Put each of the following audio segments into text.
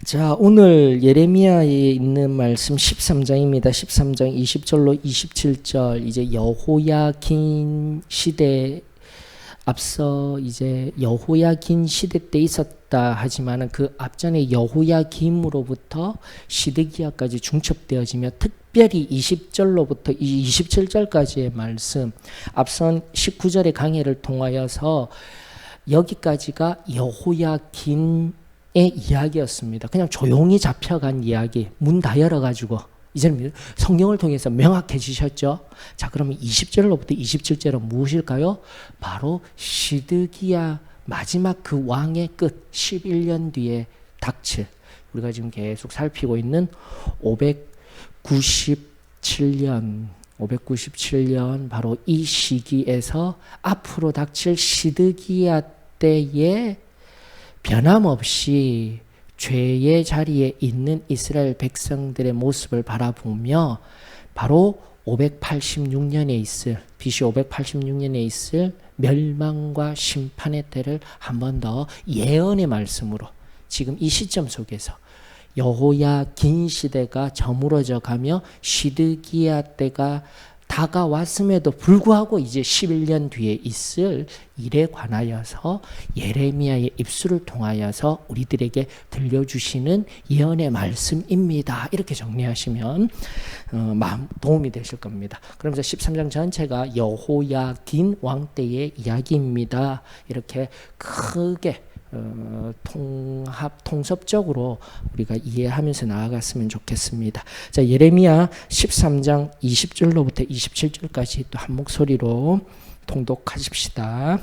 자, 오늘 예레미야에 있는 말씀 13장입니다. 13장 20절로 27절. 이제 여호야긴 시대, 앞서 이제 여호야긴 시대 때 있었다 하지만은 그 앞전에 여호야김으로부터 시드기야까지 중첩되어지며 특별히 20절로부터 27절까지의 말씀, 앞선 19절의 강해를 통하여서 여기까지가 여호야긴의 이야기였습니다. 그냥 조용히 잡혀간 이야기, 문 다 열어가지고 이제는 성경을 통해서 명확해지셨죠. 자, 그러면 20절로부터 27절은 무엇일까요? 바로 시드기야 마지막 그 왕의 끝 11년 뒤에 닥칠, 우리가 지금 계속 살피고 있는 597년 바로 이 시기에서 앞으로 닥칠 시드기야 때에 변함없이 죄의 자리에 있는 이스라엘 백성들의 모습을 바라보며 바로 586년에 있을, BC 586년에 있을 멸망과 심판의 때를 한 번 더 예언의 말씀으로 지금 이 시점 속에서 여호야긴 시대가 저물어져 가며 시드기야 때가 다가왔음에도 불구하고 이제 11년 뒤에 있을 일에 관하여서 예레미야의 입술을 통하여서 우리들에게 들려주시는 예언의 말씀입니다. 이렇게 정리하시면 도움이 되실 겁니다. 그러면서 13장 전체가 여호야긴 왕 때의 이야기입니다. 이렇게 크게 통섭적으로 우리가 이해하면서 나아갔으면 좋겠습니다. 자, 예레미야 13장 20절로부터 27절까지 또 한 목소리로 통독하십시다.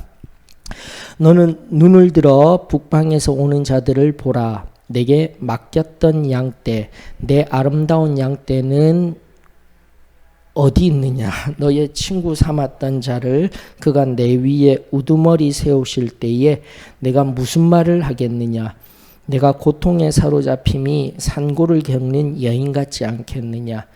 너는 눈을 들어 북방에서 오는 자들을 보라. 내게 맡겼던 양떼, 내 아름다운 양떼는 어디 있느냐? 너의 친구 삼았던 자를 그가 내 위에 우두머리 세우실 때에 내가 무슨 말을 하겠느냐? 내가 고통에 사로잡힘이 산고를 겪는 여인 같지 않겠느냐?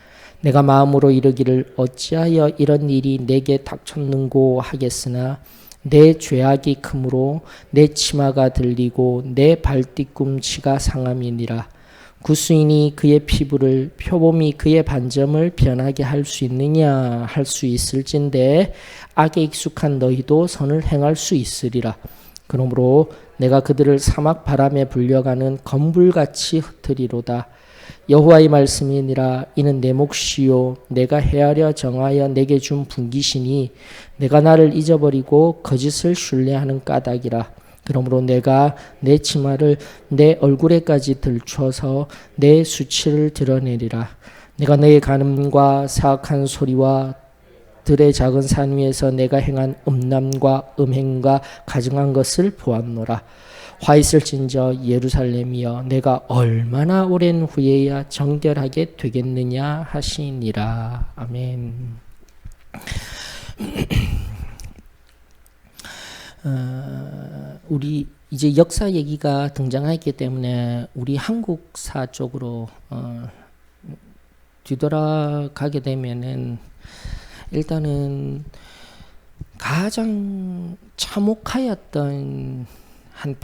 내가 마음으로 이르기를 어찌하여 이런 일이 내게 닥쳤는고 하겠으나 내 죄악이 크므로 내 치마가 들리고 내 발뒤꿈치가 상함이니라. 구수인이 그의 피부를, 표범이 그의 반점을 변하게 할 수 있느냐? 할 수 있을진데 악에 익숙한 너희도 선을 행할 수 있으리라. 그러므로 내가 그들을 사막 바람에 불려가는 검불같이 흩으리로다. 여호와의 말씀이니라. 이는 내 몫이요 내가 헤아려 정하여 내게 준 분깃이니 내가 나를 잊어버리고 거짓을 신뢰하는 까닭이라. 그러므로 내가 내 치마를 내 얼굴에까지 들춰서 내 수치를 드러내리라. 내가 너의 간음과 사악한 소리와 들의 작은 산 위에서 내가 행한 음란과 음행과 가증한 것을 보았노라. 화 있을진저 예루살렘이여 내가 얼마나 오랜 후에야 정결하게 되겠느냐 하시니라. 아멘. 우리 이제 역사 얘기가 등장하기 때문에 우리 한국사 쪽으로 뒤돌아가게 되면은 일단은 가장 참혹하였던 한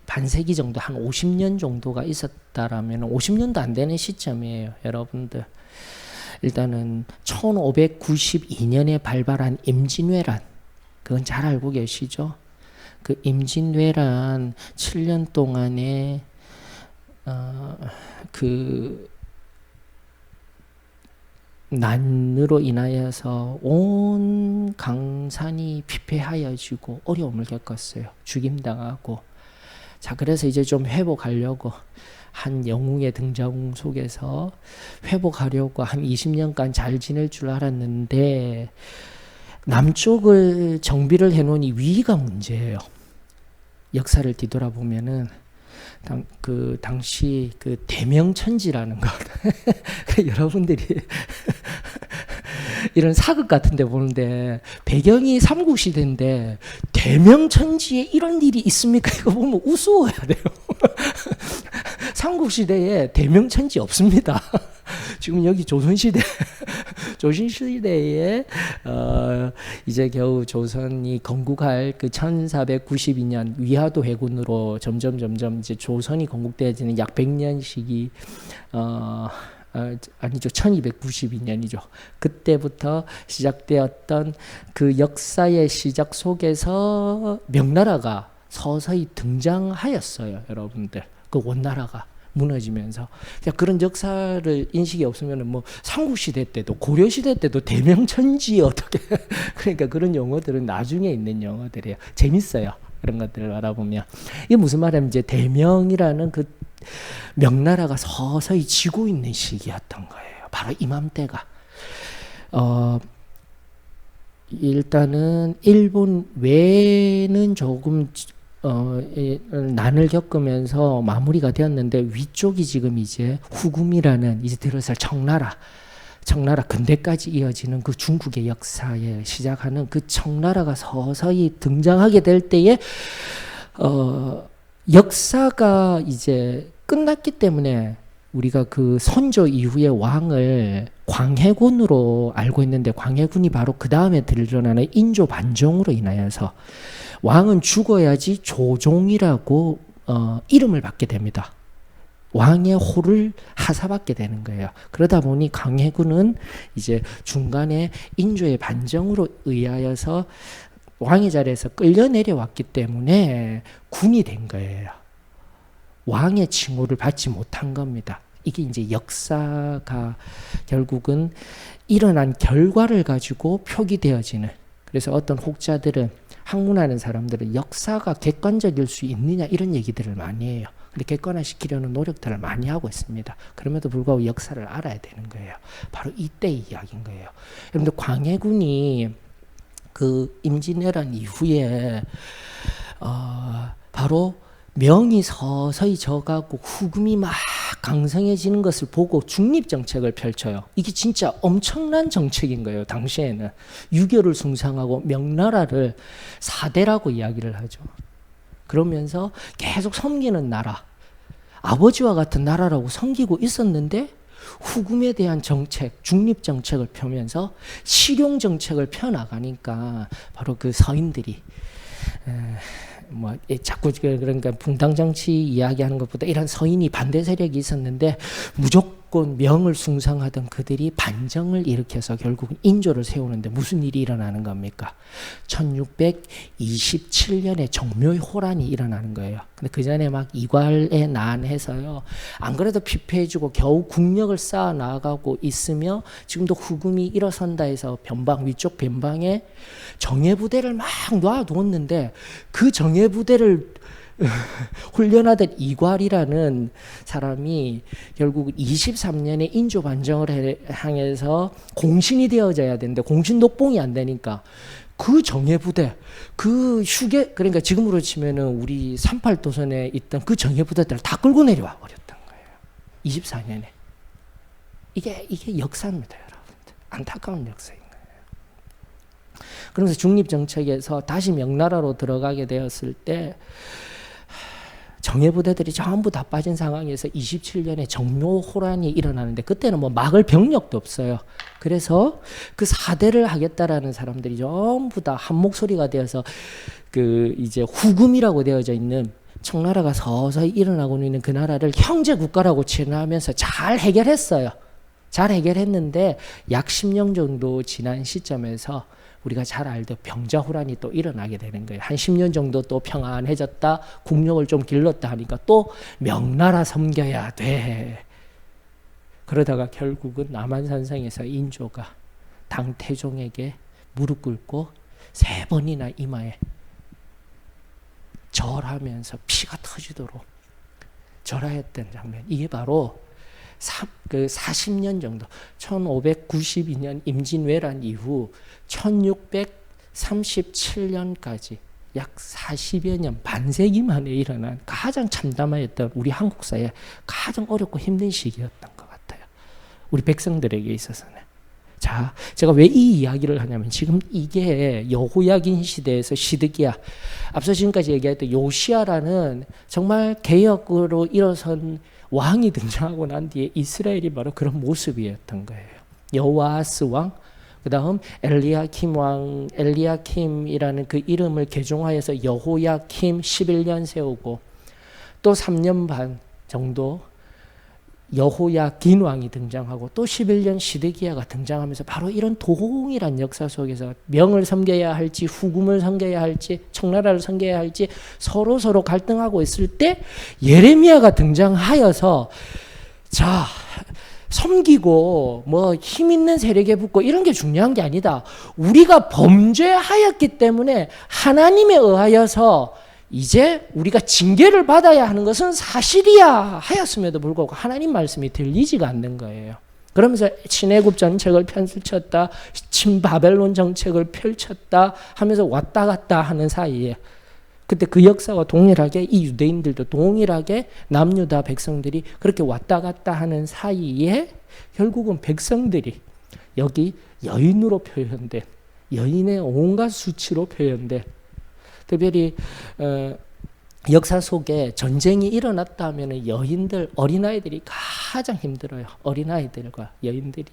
반세기 정도, 한 50년 정도가 있었다라면 50년도 안 되는 시점이에요, 여러분들. 일단은 1592년에 발발한 임진왜란, 그건 잘 알고 계시죠? 그 임진왜란 7년 동안에 그 난으로 인하여서 온 강산이 피폐하여지고 어려움을 겪었어요. 죽임당하고. 자, 그래서 이제 좀 회복하려고 한 영웅의 등장 속에서 회복하려고 한 20년간 잘 지낼 줄 알았는데 남쪽을 정비를 해놓으니 위기가 문제예요. 역사를 뒤돌아보면은 당시 그 대명천지라는 것 여러분들이 이런 사극 같은 데 보는데 배경이 삼국시대인데 대명천지에 이런 일이 있습니까? 이거 보면 우스워야 돼요. 삼국시대에 대명천지 없습니다. 지금 여기 조선시대 조신 시대에 이제 겨우 조선이 건국할 그 1492년 위화도 해군으로 점점 이제 조선이 건국되어지는 약 100년 시기 아니죠. 1292년이죠. 그때부터 시작되었던 그 역사의 시작 속에서 명나라가 서서히 등장하였어요. 여러분들. 그 원나라가 무너지면서 그런 역사를 인식이 없으면 뭐 삼국시대 때도 고려시대 때도 대명천지 어떻게 그러니까 그런 용어들은 나중에 있는 용어들이에요. 재밌어요. 그런 것들을 알아보면 이게 무슨 말이냐면 이제 대명이라는 그 명나라가 서서히 지고 있는 시기였던 거예요. 바로 이맘때가 일단은 일본 외에는 조금 난을 겪으면서 마무리가 되었는데 위쪽이 지금 이제 후금이라는 이제 들어설 청나라 근대까지 이어지는 그 중국의 역사에 시작하는 그 청나라가 서서히 등장하게 될 때에 역사가 이제 끝났기 때문에 우리가 그 선조 이후의 왕을 광해군으로 알고 있는데 광해군이 바로 그 다음에 드러나는 인조 반정으로 인하여서 왕은 죽어야지 조종이라고 이름을 받게 됩니다. 왕의 호를 하사받게 되는 거예요. 그러다 보니 광해군은 이제 중간에 인조의 반정으로 의하여서 왕의 자리에서 끌려 내려왔기 때문에 군이 된 거예요. 왕의 칭호를 받지 못한 겁니다. 이게 이제 역사가 결국은 일어난 결과를 가지고 표기되어지는. 그래서 어떤 혹자들은 학문하는 사람들은 역사가 객관적일 수 있느냐 이런 얘기들을 많이 해요. 근데 객관화시키려는 노력들을 많이 하고 있습니다. 그럼에도 불구하고 역사를 알아야 되는 거예요. 바로 이때의 이야기인 거예요. 여러분들 광해군이 그 임진왜란 이후에 바로 명이 서서히 져가고 후금이 막 강성해지는 것을 보고 중립정책을 펼쳐요. 이게 진짜 엄청난 정책인 거예요. 당시에는 유교를 숭상하고 명나라를 사대라고 이야기를 하죠. 그러면서 계속 섬기는 나라, 아버지와 같은 나라라고 섬기고 있었는데 후금에 대한 정책, 중립정책을 펴면서 실용정책을 펴나가니까 바로 그 서인들이 자꾸 그러니까 붕당 정치 이야기하는 것보다 이런 서인이 반대 세력이 있었는데 무조건 명을 숭상하던 그들이 반정을 일으켜서 결국 인조를 세우는데 무슨 일이 일어나는 겁니까? 1627년에 정묘의 호란이 일어나는 거예요. 근데 그 전에 막 이괄에 난해서요. 안 그래도 피폐해지고 겨우 국력을 쌓아 나가고 있으며 지금도 후금이 일어선다 해서 위쪽 변방에 정예부대를 막 놔두었는데 그 정예부대를 훈련하던 이괄이라는 사람이 결국 23년에 인조 반정을 향해서 공신이 되어져야 되는데 공신 녹봉이 안 되니까 그 정예부대, 그 휴게, 그러니까 지금으로 치면은 우리 38도선에 있던 그 정예부대들을 다 끌고 내려와 버렸던 거예요. 24년에. 이게 역사입니다, 여러분들. 안타까운 역사인 거예요. 그러면서 중립정책에서 다시 명나라로 들어가게 되었을 때 정예부대들이 전부 다 빠진 상황에서 27년에 정묘호란이 일어나는데 그때는 뭐 막을 병력도 없어요. 그래서 그 사대를 하겠다라는 사람들이 전부 다 한 목소리가 되어서 그 이제 후금이라고 되어져 있는 청나라가 서서히 일어나고 있는 그 나라를 형제 국가라고 칭하면서 잘 해결했어요. 잘 해결했는데 약 10년 정도 지난 시점에서 우리가 잘 알던 병자호란이 또 일어나게 되는 거예요. 한 10년 정도 또 평안해졌다, 국력을 좀 길렀다 하니까 또 명나라 섬겨야 돼. 그러다가 결국은 남한산성에서 인조가 당태종에게 무릎 꿇고 3번이나 이마에 절하면서 피가 터지도록 절하했던 장면. 이게 바로 40년 정도 1592년 임진왜란 이후 1637년까지 약 40여 년 반세기 만에 일어난 가장 참담하였던 우리 한국사의 가장 어렵고 힘든 시기였던 것 같아요. 우리 백성들에게 있어서는. 자, 제가 왜 이 이야기를 하냐면 지금 이게 여호야긴 시대에서 시드기야, 앞서 지금까지 얘기했던 요시야라는 정말 개혁으로 일어선 왕이 등장하고 난 뒤에 이스라엘이 바로 그런 모습이었던 거예요. 여호아스 왕, 그 다음 엘리야킴 왕, 엘리야킴이라는 그 이름을 개종하여서 여호야킴 11년 세우고 또 3년 반 정도 여호야긴 왕이 등장하고 또 11년 시드기야가 등장하면서 바로 이런 동일한 역사 속에서 명을 섬겨야 할지 후금을 섬겨야 할지 청나라를 섬겨야 할지 서로 갈등하고 있을 때 예레미야가 등장하여서 자 섬기고 뭐 힘 있는 세력에 붙고 이런 게 중요한 게 아니다. 우리가 범죄하였기 때문에 하나님에 의하여서 이제 우리가 징계를 받아야 하는 것은 사실이야 하였음에도 불구하고 하나님 말씀이 들리지가 않는 거예요. 그러면서 친애굽 정책을 펼쳤다, 친바벨론 정책을 펼쳤다 하면서 왔다 갔다 하는 사이에 그때 그 역사와 동일하게 이 유대인들도 동일하게 남유다 백성들이 그렇게 왔다 갔다 하는 사이에 결국은 백성들이 여기 여인으로 표현된 여인의 온갖 수치로 표현된 특별히 역사 속에 전쟁이 일어났다 하면 여인들, 어린아이들이 가장 힘들어요. 어린아이들과 여인들이.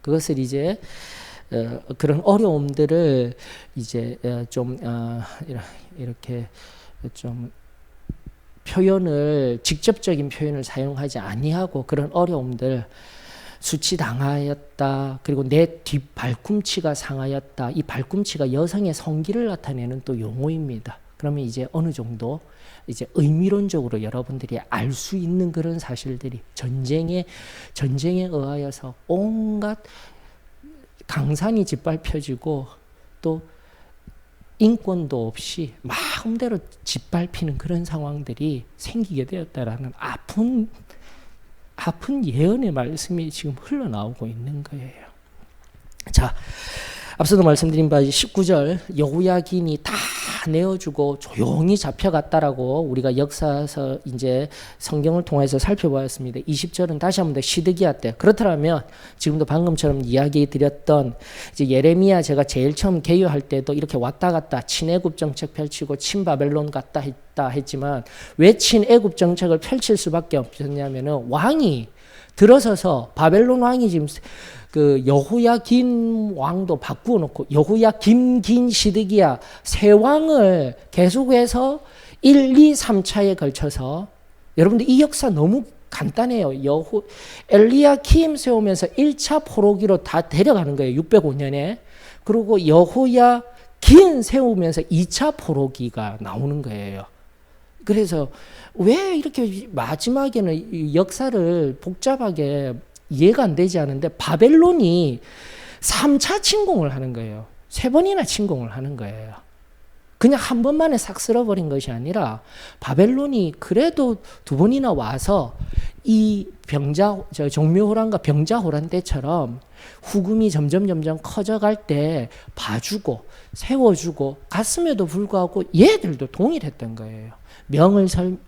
그것을 이제 그런 어려움들을 이제 좀 이렇게 좀 표현을 직접적인 표현을 사용하지 아니하고 그런 어려움들 수치당하였다. 그리고 내 뒷 발꿈치가 상하였다. 이 발꿈치가 여성의 성기를 나타내는 또 용어입니다. 그러면 이제 어느 정도 이제 의미론적으로 여러분들이 알 수 있는 그런 사실들이 전쟁에 의하여서 온갖 강산이 짓밟혀지고 또 인권도 없이 마음대로 짓밟히는 그런 상황들이 생기게 되었다라는 아픈 예언의 말씀이 지금 흘러나오고 있는 거예요. 자, 앞서도 말씀드린 바 19절 여호야긴이 다 내어주고 조용히 잡혀갔다라고 우리가 역사에서 이제 성경을 통해서 살펴보았습니다. 20절은 다시 한번 더 시드기야 때. 그렇다면 지금도 방금처럼 이야기 드렸던 이제 예레미야 제가 제일 처음 개요할 때도 이렇게 왔다 갔다 친애굽 정책 펼치고 친바벨론 갔다 했다 했지만 왜 친애굽 정책을 펼칠 수밖에 없었냐면은 왕이 들어서서 바벨론 왕이 지금 그 여호야긴 왕도 바꾸어 놓고 여호야김 긴 시드기야 세 왕을 계속해서 1, 2, 3차에 걸쳐서 여러분들 이 역사 너무 간단해요. 엘리야킴 세우면서 1차 포로기로 다 데려가는 거예요. 605년에. 그리고 여호야긴 세우면서 2차 포로기가 나오는 거예요. 그래서 왜 이렇게 마지막에는 역사를 복잡하게 이해가 안 되지 않은데 바벨론이 3차 침공을 하는 거예요. 3번이나 침공을 하는 거예요. 그냥 한 번만에 싹 쓸어버린 것이 아니라 바벨론이 그래도 2번이나 와서 이 종묘호란과 병자호란 때처럼 후금이 점점 커져갈 때 봐주고 세워주고 갔음에도 불구하고 얘들도 동일했던 거예요.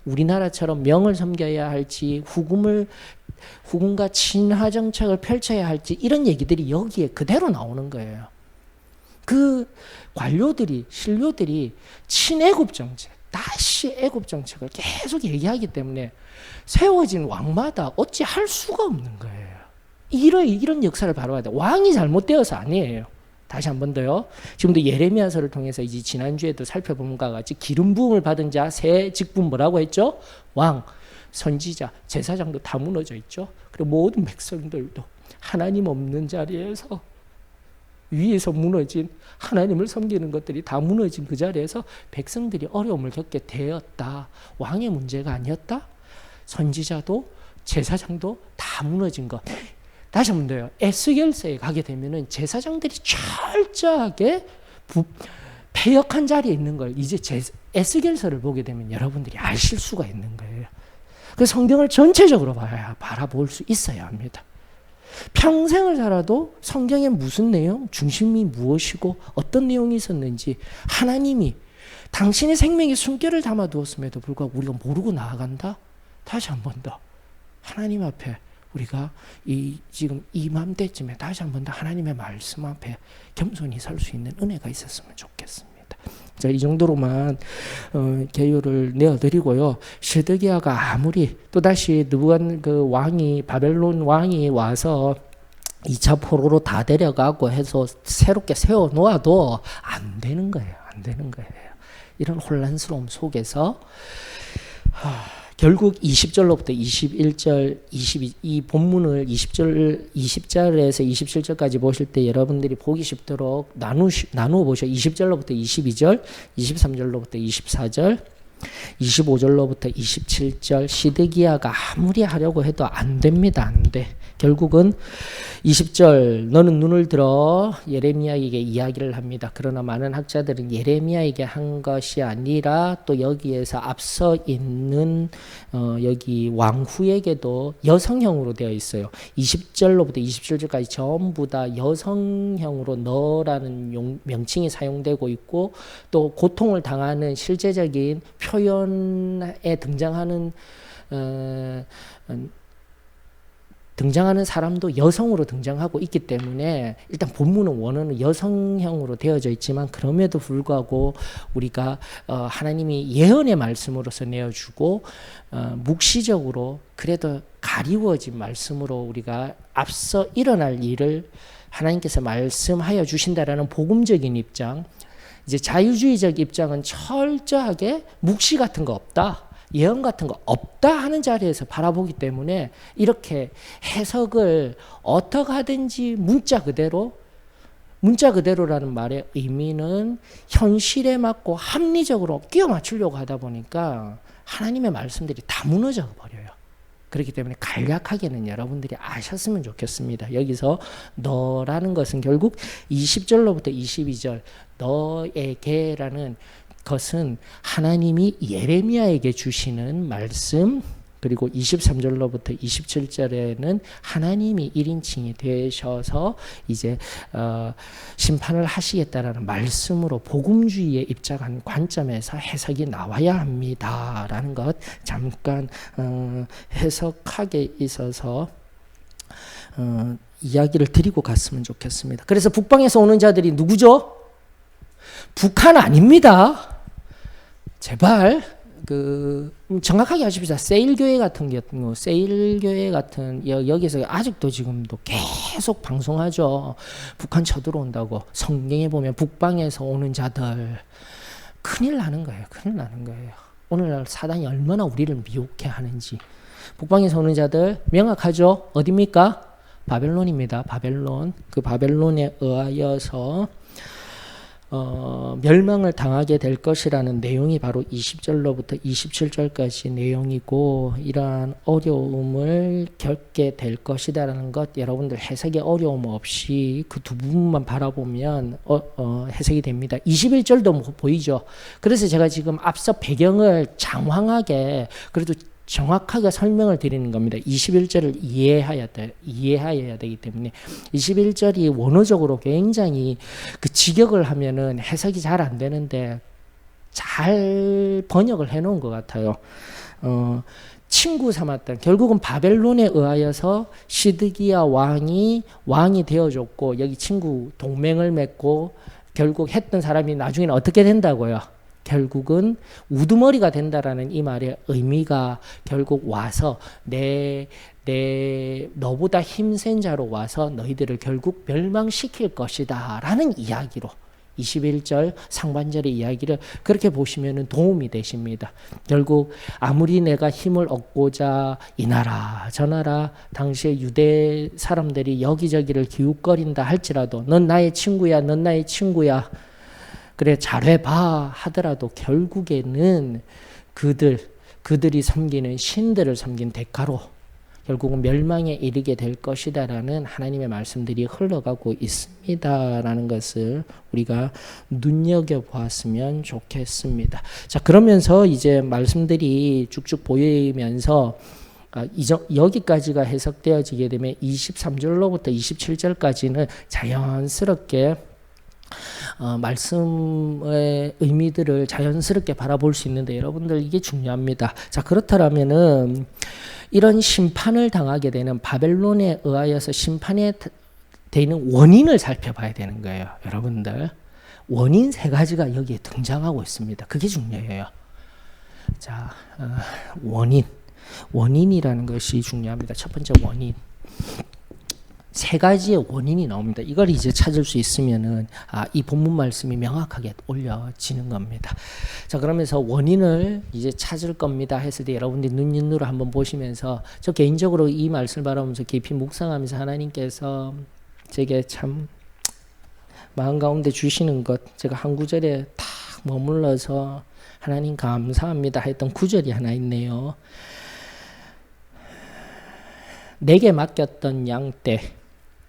우리나라처럼 명을 섬겨야 할지 후금과 친화 정책을 펼쳐야 할지 이런 얘기들이 여기에 그대로 나오는 거예요. 그 관료들이 신료들이 친애굽 정책 다시 애굽 정책을 계속 얘기하기 때문에 세워진 왕마다 어찌 할 수가 없는 거예요. 이런 역사를 바라봐야 돼. 왕이 잘못되어서 아니에요. 다시 한 번 더요. 지금도 예레미야서를 통해서 이제 지난주에도 살펴본 것과 같이 기름 부음을 받은 자 세 직분 뭐라고 했죠? 왕, 선지자, 제사장도 다 무너져 있죠. 그리고 모든 백성들도 하나님 없는 자리에서 위에서 무너진 하나님을 섬기는 것들이 다 무너진 그 자리에서 백성들이 어려움을 겪게 되었다. 왕의 문제가 아니었다. 선지자도 제사장도 다 무너진 것. 다시 한번 더요. 에스겔서에 가게 되면은 제사장들이 철저하게 패역한 자리에 있는 걸 이제 에스겔서를 보게 되면 여러분들이 아실 수가 있는 거예요. 그 성경을 전체적으로 바라볼 수 있어야 합니다. 평생을 살아도 성경의 무슨 내용, 중심이 무엇이고 어떤 내용이 있었는지 하나님이 당신의 생명에 숨결을 담아두었음에도 불구하고 우리가 모르고 나아간다? 다시 한 번 더 하나님 앞에 우리가 지금 이맘때쯤에 다시 한 번 더 하나님의 말씀 앞에 겸손히 설 수 있는 은혜가 있었으면 좋겠습니다. 자, 이 정도로만 개요를 내어드리고요. 시드기야가 아무리 또다시 느부갓 그 왕이 바벨론 왕이 와서 2차 포로로 다 데려가고 해서 새롭게 세워 놓아도 안 되는 거예요. 안 되는 거예요. 이런 혼란스러움 속에서 결국 20절로부터 21절, 이 본문을 20절에서 27절까지 보실 때 여러분들이 보기 쉽도록 나누어 보셔. 20절로부터 22절, 23절로부터 24절, 25절로부터 27절. 시드기야가 아무리 하려고 해도 안 됩니다. 안 돼. 결국은 20절 너는 눈을 들어 예레미야에게 이야기를 합니다. 그러나 많은 학자들은 예레미야에게 한 것이 아니라 또 여기에서 앞서 있는 여기 왕후에게도 여성형으로 되어 있어요. 20절로부터 27절까지 전부 다 여성형으로 너라는 명칭이 사용되고 있고 또 고통을 당하는 실제적인 표현에 등장하는 사람도 여성으로 등장하고 있기 때문에 일단 본문은 원어는 여성형으로 되어져 있지만 그럼에도 불구하고 우리가 하나님이 예언의 말씀으로서 내어주고 묵시적으로 그래도 가리워진 말씀으로 우리가 앞서 일어날 일을 하나님께서 말씀하여 주신다라는 복음적인 입장, 이제 자유주의적 입장은 철저하게 묵시 같은 거 없다, 예언 같은 거 없다 하는 자리에서 바라보기 때문에 이렇게 해석을 어떻게 하든지 문자 그대로라는 말의 의미는 현실에 맞고 합리적으로 끼워 맞추려고 하다 보니까 하나님의 말씀들이 다 무너져 버려요. 그렇기 때문에 간략하게는 여러분들이 아셨으면 좋겠습니다. 여기서 너라는 것은 결국 20절로부터 22절 너에게라는 것은 하나님이 예레미야에게 주시는 말씀, 그리고 23절로부터 27절에는 하나님이 1인칭이 되셔서 이제 심판을 하시겠다라는 말씀으로 복음주의에 입장한 관점에서 해석이 나와야 합니다라는 것 잠깐 해석하게 있어서 이야기를 드리고 갔으면 좋겠습니다. 그래서 북방에서 오는 자들이 누구죠? 북한 아닙니다. 제발 정확하게 하십시오. 세일교회 같은 경우, 세일교회 같은 여기서 아직도 지금도 계속 방송하죠. 북한 쳐들어온다고. 성경에 보면 북방에서 오는 자들 큰일 나는 거예요. 큰일 나는 거예요. 오늘날 사단이 얼마나 우리를 미혹해 하는지. 북방에서 오는 자들 명확하죠. 어디입니까? 바벨론입니다. 바벨론. 그 바벨론에 의하여서 멸망을 당하게 될 것이라는 내용이 바로 20절로부터 27절까지 내용이고, 이러한 어려움을 겪게 될 것이다라는 것 여러분들 해석에 어려움 없이 그 두 부분만 바라보면 해석이 됩니다. 21절도 보이죠. 그래서 제가 지금 앞서 배경을 장황하게 그래도 정확하게 설명을 드리는 겁니다. 21절을 이해하여야 되기 때문에 21절이 원어적으로 굉장히 그 직역을 하면은 해석이 잘 안 되는데 잘 번역을 해놓은 것 같아요. 친구 삼았던, 결국은 바벨론에 의하여서 시드기야 왕이 되어줬고 여기 친구 동맹을 맺고 결국 했던 사람이 나중에는 어떻게 된다고요? 결국은 우두머리가 된다라는 이 말의 의미가 결국 와서 너보다 힘센 자로 와서 너희들을 결국 멸망시킬 것이다 라는 이야기로 21절 상반절의 이야기를 그렇게 보시면 도움이 되십니다. 결국 아무리 내가 힘을 얻고자 이 나라 저 나라 당시에 유대 사람들이 여기저기를 기웃거린다 할지라도 넌 나의 친구야, 넌 나의 친구야, 그래 잘해봐 하더라도 결국에는 그들이 섬기는 신들을 섬긴 대가로 결국은 멸망에 이르게 될 것이다라는 하나님의 말씀들이 흘러가고 있습니다라는 것을 우리가 눈여겨보았으면 좋겠습니다. 자, 그러면서 이제 말씀들이 쭉쭉 보이면서 여기까지가 해석되어지게 되면 23절로부터 27절까지는 자연스럽게 말씀의 의미들을 자연스럽게 바라볼 수 있는데 여러분들 이게 중요합니다. 자, 그렇다면은 이런 심판을 당하게 되는 바벨론에 의하여서 심판에 되는 원인을 살펴봐야 되는 거예요. 여러분들 원인 세 가지가 여기에 등장하고 있습니다. 그게 중요해요. 자, 원인이라는 것이 중요합니다. 첫 번째 원인. 세 가지의 원인이 나옵니다. 이걸 이제 찾을 수 있으면은 이 본문 말씀이 명확하게 올려지는 겁니다. 자, 그러면서 원인을 이제 찾을 겁니다 했을 때 여러분들이 눈으로 한번 보시면서, 저 개인적으로 이 말씀을 바라보면서 깊이 묵상하면서 하나님께서 제게 참 마음 가운데 주시는 것, 제가 한 구절에 딱 머물러서 하나님 감사합니다 했던 구절이 하나 있네요. 내게 맡겼던 양떼,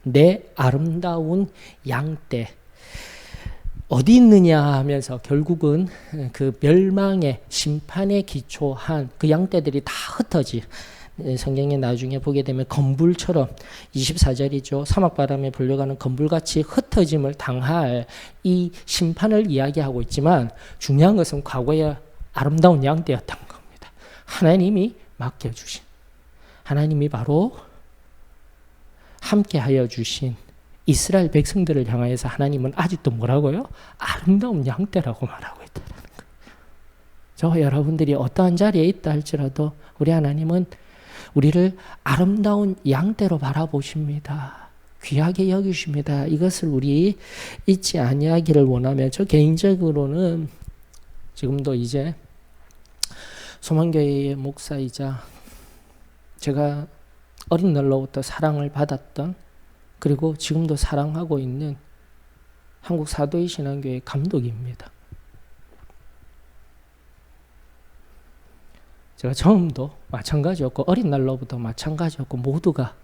내 아름다운 양떼 어디 있느냐 하면서 결국은 그 멸망의 심판에 기초한 그 양떼들이 다 흩어지, 성경에 나중에 보게 되면 건불처럼 24절이죠. 사막바람에 불려가는 건불같이 흩어짐을 당할 이 심판을 이야기하고 있지만, 중요한 것은 과거의 아름다운 양떼였던 겁니다. 하나님이 맡겨주신, 하나님이 바로 함께하여 주신 이스라엘 백성들을 향하여서 하나님은 아직도 뭐라고요? 아름다운 양떼라고 말하고 있다는 거예요. 저 여러분들이 어떠한 자리에 있다 할지라도 우리 하나님은 우리를 아름다운 양떼로 바라보십니다. 귀하게 여기십니다. 이것을 우리 잊지 아니하기를 원하며, 저 개인적으로는 지금도 이제 소망교회의 목사이자 제가 어린 날로부터 사랑을 받았던, 그리고 지금도 사랑하고 있는 한국 사도의 신앙교회 감독입니다. 제가 처음도 마찬가지였고 어린 날로부터 마찬가지였고, 모두가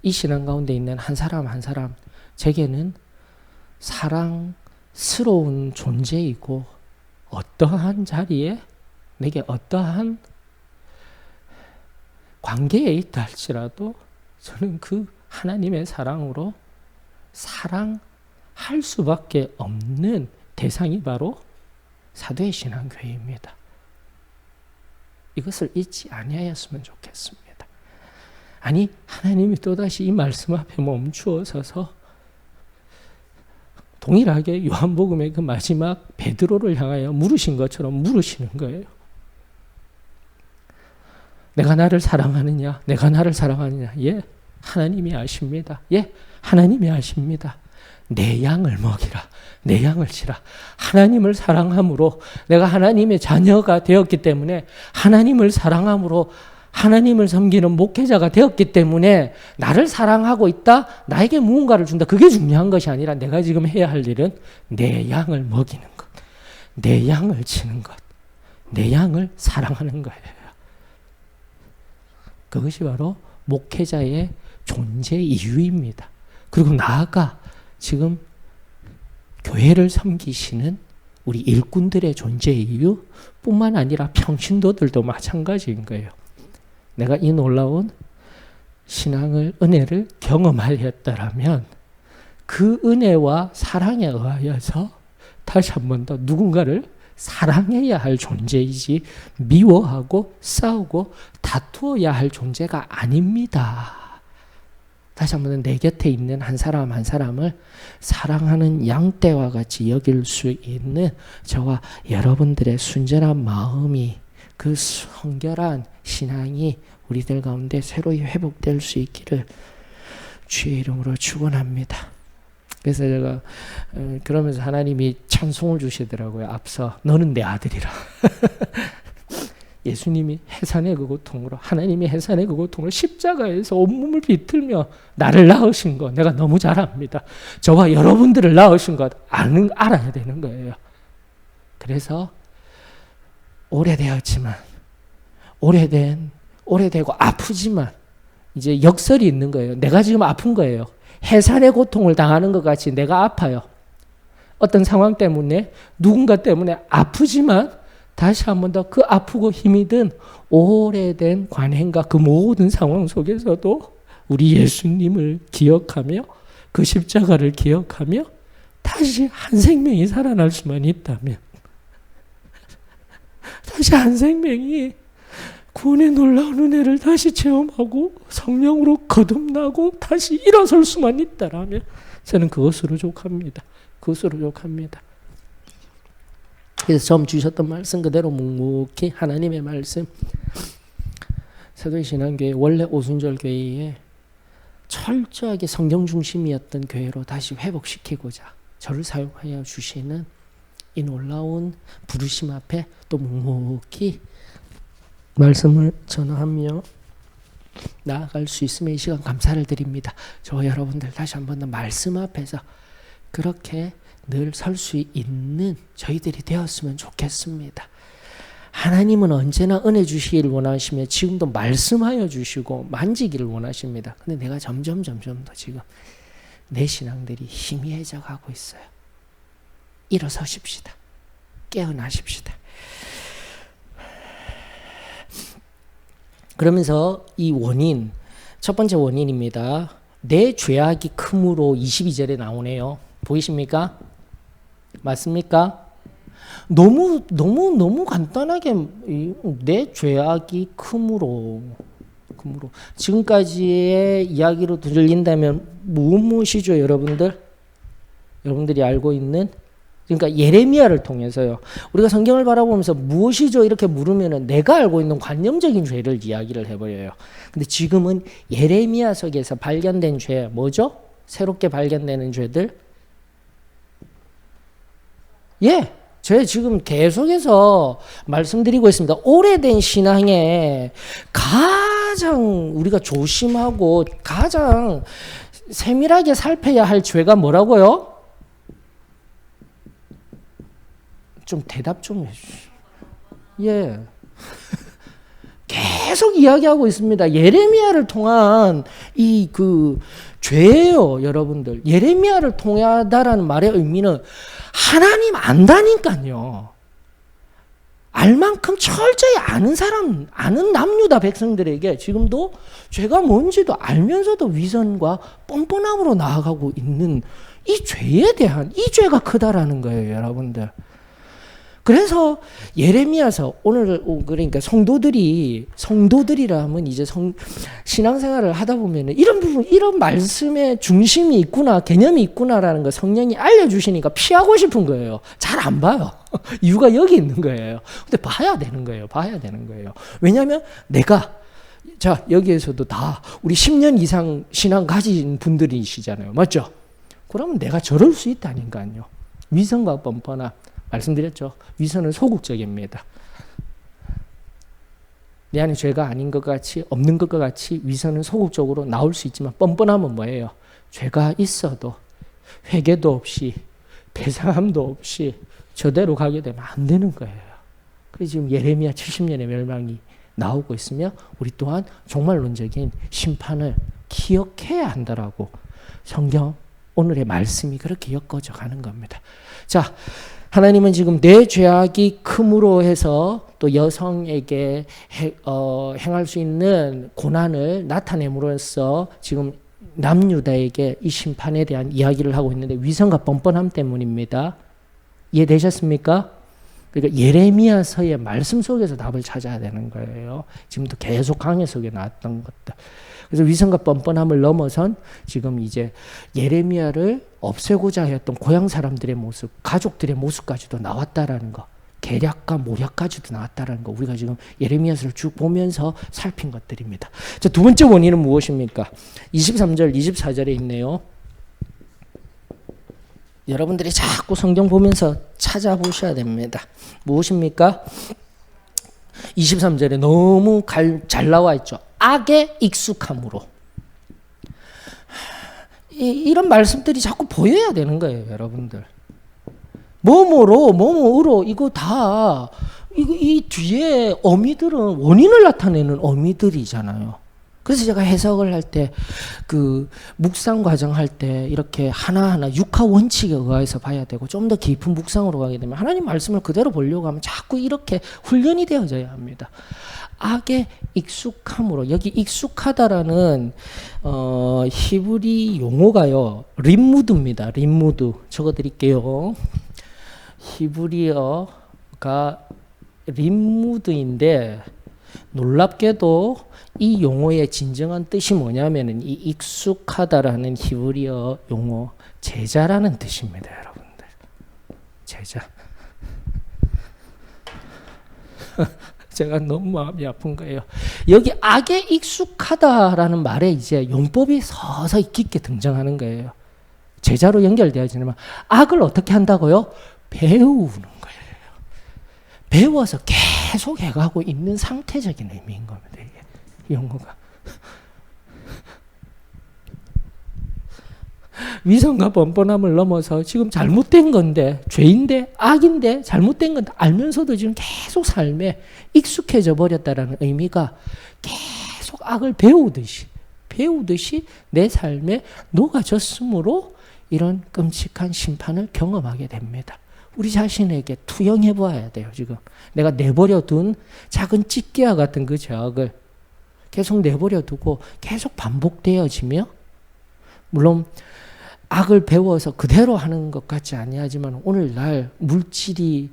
이 신앙 가운데 있는 한 사람 한 사람 제게는 사랑스러운 존재이고, 어떠한 자리에 내게 어떠한 관계에 있다 할지라도 저는 그 하나님의 사랑으로 사랑할 수밖에 없는 대상이 바로 사도의 신앙교회입니다. 이것을 잊지 아니하였으면 좋겠습니다. 아니, 하나님이 또다시 이 말씀 앞에 멈추어 서서 동일하게 요한복음의 그 마지막 베드로를 향하여 물으신 것처럼 물으시는 거예요. 내가 나를 사랑하느냐? 내가 나를 사랑하느냐? 예, 하나님이 아십니다. 예, 하나님이 아십니다. 내 양을 먹이라. 내 양을 치라. 하나님을 사랑함으로, 내가 하나님의 자녀가 되었기 때문에, 하나님을 사랑함으로 하나님을 섬기는 목회자가 되었기 때문에 나를 사랑하고 있다, 나에게 무언가를 준다, 그게 중요한 것이 아니라 내가 지금 해야 할 일은 내 양을 먹이는 것, 내 양을 치는 것, 내 양을 사랑하는 거예요. 그것이 바로 목회자의 존재 이유입니다. 그리고 나아가 지금 교회를 섬기시는 우리 일꾼들의 존재 이유 뿐만 아니라 평신도들도 마찬가지인 거예요. 내가 이 놀라운 신앙을, 은혜를 경험하였더라면 그 은혜와 사랑에 의하여서 다시 한 번 더 누군가를 사랑해야 할 존재이지 미워하고 싸우고 다투어야 할 존재가 아닙니다. 다시 한번 내 곁에 있는 한 사람 한 사람을 사랑하는 양떼와 같이 여길 수 있는 저와 여러분들의 순전한 마음이, 그 성결한 신앙이 우리들 가운데 새로이 회복될 수 있기를 주의 이름으로 축원합니다. 그래서 제가 그러면서 하나님이 찬송을 주시더라고요. 앞서 너는 내 아들이라. 예수님이 해산의 그 고통으로, 하나님이 해산의 그 고통으로 십자가에서 온몸을 비틀며 나를 낳으신 거 내가 너무 잘 압니다. 저와 여러분들을 낳으신 것 알아야 되는 거예요. 그래서 오래되었지만, 오래되고 아프지만 이제 역설이 있는 거예요. 내가 지금 아픈 거예요. 해산의 고통을 당하는 것 같이 내가 아파요. 어떤 상황 때문에, 누군가 때문에 아프지만 다시 한 번 더 그 아프고 힘이 든 오래된 관행과 그 모든 상황 속에서도 우리 예수님을 기억하며 그 십자가를 기억하며 다시 한 생명이 살아날 수만 있다면, 다시 한 생명이 구원의 놀라운 은혜를 다시 체험하고 성령으로 거듭나고 다시 일어설 수만 있다라면 저는 그것으로 족합니다. 그것으로 족합니다. 그래서 처음 주셨던 말씀 그대로 묵묵히 하나님의 말씀, 사도의 신앙교회 원래 오순절 교회에 철저하게 성경 중심이었던 교회로 다시 회복시키고자 저를 사용하여 주시는 이 놀라운 부르심 앞에 또 묵묵히 말씀을 전하며 나아갈 수 있음에 이 시간 감사를 드립니다. 저와 여러분들 다시 한 번 더 말씀 앞에서 그렇게 늘 설 수 있는 저희들이 되었으면 좋겠습니다. 하나님은 언제나 은혜 주시기를 원하시며 지금도 말씀하여 주시고 만지기를 원하십니다. 근데 내가 점점 더 지금 내 신앙들이 희미해져 가고 있어요. 일어서십시다. 깨어나십시다. 그러면서 이 원인, 첫 번째 원인입니다. 내 죄악이 크므로 22절에 나오네요. 보이십니까? 맞습니까? 너무 간단하게 내 죄악이 크므로 지금까지의 이야기로 들린다면 무엇이죠, 여러분들? 여러분들이 알고 있는, 그러니까 예레미야를 통해서요. 우리가 성경을 바라보면서 무엇이죠 이렇게 물으면은 내가 알고 있는 관념적인 죄를 이야기를 해버려요. 근데 지금은 예레미야서에서 발견된 죄 뭐죠? 새롭게 발견되는 죄들. 예, 제가 지금 계속해서 말씀드리고 있습니다. 오래된 신앙에 가장 우리가 조심하고 가장 세밀하게 살펴야 할 죄가 뭐라고요? 좀 대답 좀 해주시죠. 예. 계속 이야기하고 있습니다. 예레미야를 통한 이 죄예요, 여러분들. 예레미야를 통하다라는 말의 의미는 하나님 안다니까요. 알 만큼 철저히 아는 사람, 아는 남유다 백성들에게 지금도 죄가 뭔지도 알면서도 위선과 뻔뻔함으로 나아가고 있는 이 죄에 대한, 이 죄가 크다라는 거예요, 여러분들. 그래서 예레미야서 오늘 그러니까 성도들이라면 이제 신앙생활을 하다 보면 이런 부분, 이런 말씀의 중심이 있구나, 개념이 있구나라는 거 성령이 알려주시니까 피하고 싶은 거예요. 잘 안 봐요. 이유가 여기 있는 거예요. 근데 봐야 되는 거예요. 왜냐하면 자, 여기에서도 다 우리 10년 이상 신앙 가진 분들이시잖아요. 맞죠? 그러면 내가 저럴 수 있다니까요. 위선과 뻔뻔함. 말씀드렸죠. 위선은 소극적입니다. 내 안에 죄가 아닌 것 같이, 없는 것과 같이 위선은 소극적으로 나올 수 있지만 뻔뻔함은 뭐예요? 죄가 있어도 회개도 없이 배상함도 없이 저대로 가게 되면 안 되는 거예요. 그래서 지금 예레미야 70년의 멸망이 나오고 있으며 우리 또한 종말론적인 심판을 기억해야 한다라고 성경 오늘의 말씀이 그렇게 엮어져 가는 겁니다. 자, 하나님은 지금 내 죄악이 크므로 해서 또 여성에게 행할 수 있는 고난을 나타냄으로써 지금 남유다에게 이 심판에 대한 이야기를 하고 있는데 위선과 뻔뻔함 때문입니다. 이해되셨습니까? 그러니까 예레미야서의 말씀 속에서 답을 찾아야 되는 거예요. 지금도 계속 강해 속에 나왔던 것들. 그래서 위선과 뻔뻔함을 넘어선 지금 이제 예레미야를 없애고자 했던 고향 사람들의 모습, 가족들의 모습까지도 나왔다라는 거, 계략과 모략까지도 나왔다라는 거, 우리가 지금 예레미야서를 쭉 보면서 살핀 것들입니다. 자, 두 번째 원인은 무엇입니까? 23절, 24절에 있네요. 여러분들이 자꾸 성경 보면서 찾아보셔야 됩니다. 무엇입니까? 23절에 너무 잘 나와 있죠. 악에 익숙함으로. 이런 말씀들이 자꾸 보여야 되는 거예요, 여러분들. 뭐뭐로 이거 다 이 뒤에 어미들은 원인을 나타내는 어미들이잖아요. 그래서 제가 해석을 할 때 묵상 과정 할 때 이렇게 하나하나 육하 원칙에 의해서 봐야 되고 좀 더 깊은 묵상으로 가게 되면 하나님 말씀을 그대로 보려고 하면 자꾸 이렇게 훈련이 되어져야 합니다. 악에 익숙함으로, 여기 익숙하다라는 히브리 용어가요, 림무드입니다. 림무드 적어드릴게요. 히브리어가 림무드인데 놀랍게도 이 용어의 진정한 뜻이 뭐냐면은 이 익숙하다라는 히브리어 용어 제자라는 뜻입니다, 여러분들. 제자. 제가 너무 마음이 아픈 거예요. 여기 악에 익숙하다라는 말에 이제 용법이 서서히 깊게 등장하는 거예요. 제자로 연결되어지면 악을 어떻게 한다고요? 배우는 거예요. 배워서 계속 해가고 있는 상태적인 의미인 겁니다. 이게 용어가. 위선과 번번함을 넘어서 지금 잘못된 건데, 죄인데, 악인데, 잘못된 건데 알면서도 지금 계속 삶에 익숙해져 버렸다라는 의미가 계속 악을 배우듯이 내 삶에 녹아졌으므로 이런 끔찍한 심판을 경험하게 됩니다. 우리 자신에게 투영해 보아야 돼요. 지금 내가 내버려 둔 작은 찌개와 같은 그 죄악을 계속 내버려 두고 계속 반복되어지며, 물론 악을 배워서 그대로 하는 것 같지 아니하지만 오늘날 물질이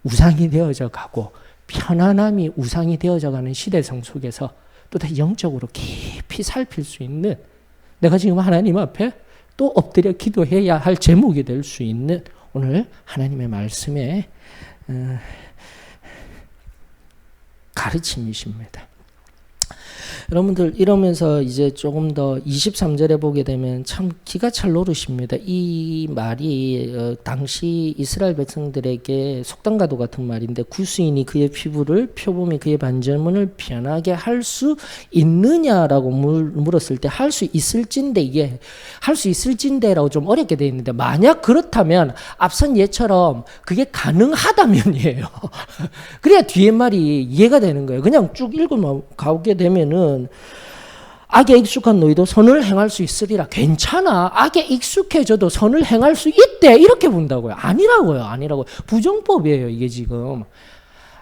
우상이 되어져 가고 편안함이 우상이 되어져 가는 시대성 속에서 또다시 영적으로 깊이 살필 수 있는, 내가 지금 하나님 앞에 또 엎드려 기도해야 할 제목이 될 수 있는 오늘 하나님의 말씀의 가르침이십니다. 여러분들 이러면서 이제 조금 더 23절에 보게 되면 참 기가 찰 노릇입니다. 이 말이 당시 이스라엘 백성들에게 속담과도 같은 말인데, 구수인이 그의 피부를 표범이 그의 반절문을 변하게 할 수 있느냐라고 물었을 때 할 수 있을진데, 이게 할 수 있을진데라고 좀 어렵게 되어 있는데, 만약 그렇다면 앞선 예처럼 그게 가능하다면이에요. 그래야 뒤에 말이 이해가 되는 거예요. 그냥 쭉 읽으면 가게 되면은 악에 익숙한 너희도 선을 행할 수 있으리라. 괜찮아. 악에 익숙해져도 선을 행할 수 있대. 이렇게 본다고요. 아니라고요. 부정법이에요. 이게 지금.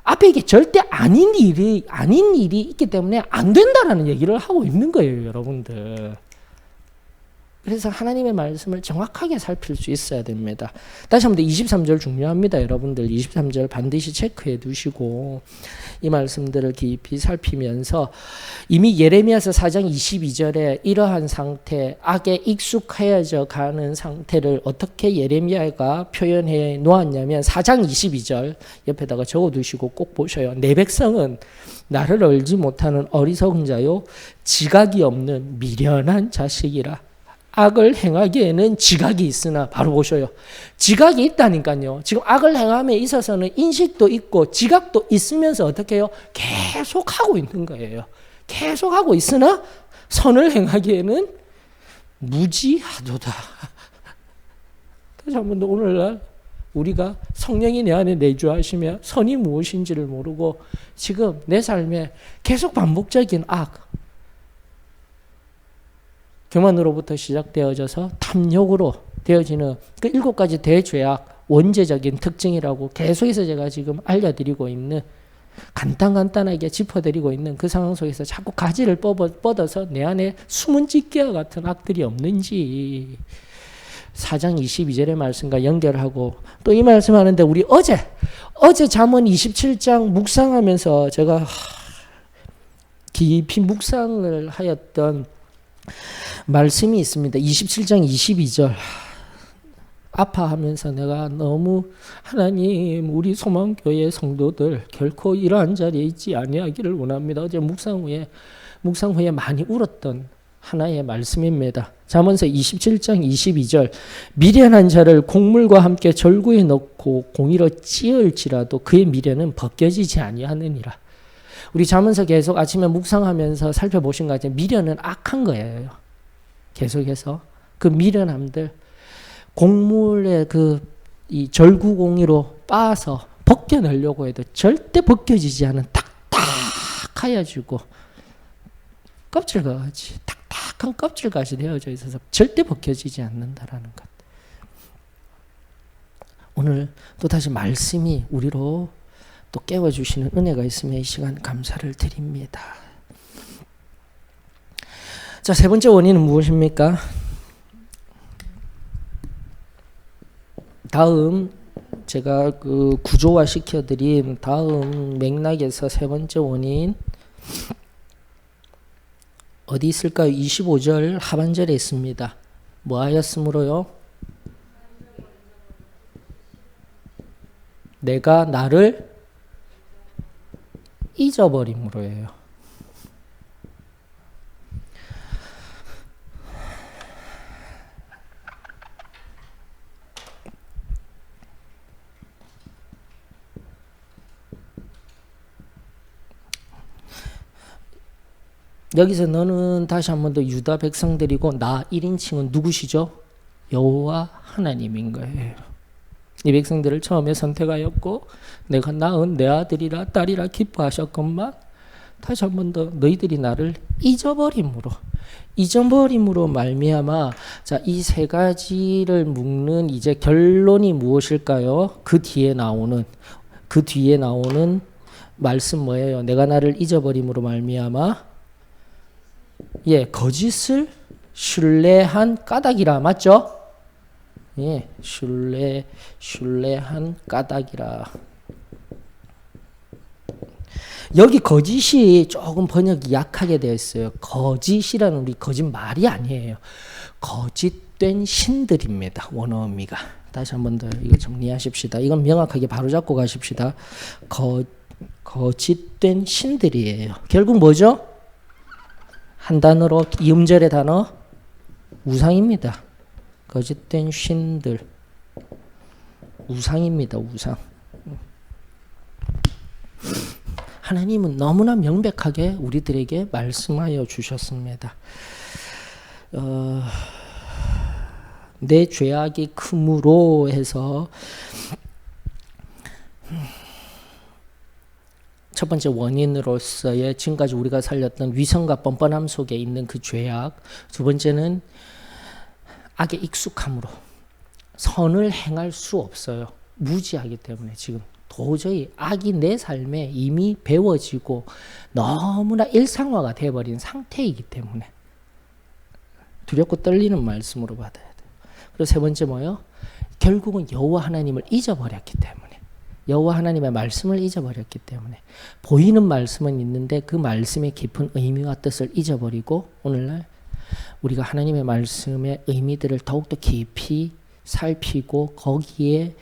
앞에 이게 절대 아닌 일이 있기 때문에 안 된다라는 얘기를 하고 있는 거예요, 여러분들. 그래서 하나님의 말씀을 정확하게 살필 수 있어야 됩니다. 다시 한번 23절 중요합니다. 여러분들 23절 반드시 체크해 두시고 이 말씀들을 깊이 살피면서, 이미 예레미야서 4장 22절에 이러한 상태, 악에 익숙해져 가는 상태를 어떻게 예레미야가 표현해 놓았냐면 4장 22절 옆에다가 적어두시고 꼭 보셔요. 내 백성은 나를 알지 못하는 어리석은 자요 지각이 없는 미련한 자식이라. 악을 행하기에는 지각이 있으나, 바로 보셔요. 지각이 있다니까요. 지금 악을 행함에 있어서는 인식도 있고 지각도 있으면서 어떻게 해요? 계속 하고 있는 거예요. 계속 하고 있으나 선을 행하기에는 무지하도다. 다시 한번 더, 오늘날 우리가 성령이 내 안에 내주하시며 선이 무엇인지를 모르고 지금 내 삶에 계속 반복적인 악, 교만으로부터 시작되어져서 탐욕으로 되어지는 그 7가지 대죄악 원죄적인 특징이라고 계속해서 제가 지금 알려드리고 있는, 간단하게 짚어드리고 있는 그 상황 속에서 자꾸 가지를 뻗어서 내 안에 숨은 찌개와 같은 악들이 없는지 4장 22절의 말씀과 연결하고, 또 이 말씀하는데 우리 어제 잠언 27장 묵상하면서 제가 깊이 묵상을 하였던 말씀이 있습니다. 27장 22절. 아파하면서 내가 너무 하나님, 우리 소망교회 성도들 결코 이러한 자리에 있지 아니하기를 원합니다. 어제 묵상 후에 많이 울었던 하나의 말씀입니다. 잠언서 27장 22절. 미련한 자를 곡물과 함께 절구에 넣고 공의로 찌을지라도 그의 미련은 벗겨지지 아니하느니라. 우리 잠언서 계속 아침에 묵상하면서 살펴보신 것 같아요. 미련은 악한 거예요. 계속해서 그 미련함들, 곡물의 이 절구공이로 빻아서 벗겨내려고 해도 절대 벗겨지지 않은 딱딱하여지고 껍질같이, 딱딱한 껍질같이 되어져 있어서 절대 벗겨지지 않는다라는 것. 오늘 또 다시 말씀이 우리로 또 깨워주시는 은혜가 있으면 이 시간 감사를 드립니다. 자, 세 번째 원인은 무엇입니까? 다음 제가 그 구조화 시켜드린 다음 맥락에서 세 번째 원인 어디 있을까요? 25절 하반절에 있습니다. 뭐 하였으므로요? 내가 나를 잊어버림으로예요. 여기서 너는 다시 한 번 더 유다 백성들이고 나 1인칭은 누구시죠? 여호와 하나님인 거예요. 이 백성들을 처음에 선택하였고 내가 낳은 내 아들이라 딸이라 기뻐하셨건만 다시 한 번 더 너희들이 나를 잊어버림으로 말미암아 자, 이 세 가지를 묶는 이제 결론이 무엇일까요? 그 뒤에 나오는 말씀 뭐예요? 내가 나를 잊어버림으로 말미암아 예, 거짓을 신뢰한 까닭이라. 맞죠? 예, 신뢰한 까닭이라. 여기 거짓이 조금 번역이 약하게 되어 있어요. 거짓이라는 우리 거짓말이 아니에요. 거짓된 신들입니다. 원어 의미가. 다시 한 번 더 이거 정리하십시다. 이건 명확하게 바로잡고 가십시다. 거짓된 신들이에요. 결국 뭐죠? 한 단어로 이음절의 단어 우상입니다. 거짓된 신들 우상입니다. 우상. 하나님은 너무나 명백하게 우리들에게 말씀하여 주셨습니다. 내 죄악이 크므로 해서 첫 번째 원인으로서의 지금까지 우리가 살렸던 위선과 뻔뻔함 속에 있는 그 죄악. 두 번째는 악에 익숙함으로 선을 행할 수 없어요. 무지하기 때문에 지금 도저히 악이 내 삶에 이미 배워지고 너무나 일상화가 되어버린 상태이기 때문에 두렵고 떨리는 말씀으로 받아야 돼요. 그리고 세 번째 뭐요? 결국은 여호와 하나님을 잊어버렸기 때문에 여호와 하나님의 말씀을 잊어버렸기 때문에 보이는 말씀은 있는데 그 말씀의 깊은 의미와 뜻을 잊어버리고 오늘날 우리가 하나님의 말씀의 의미들을 더욱더 깊이 살피고 거기에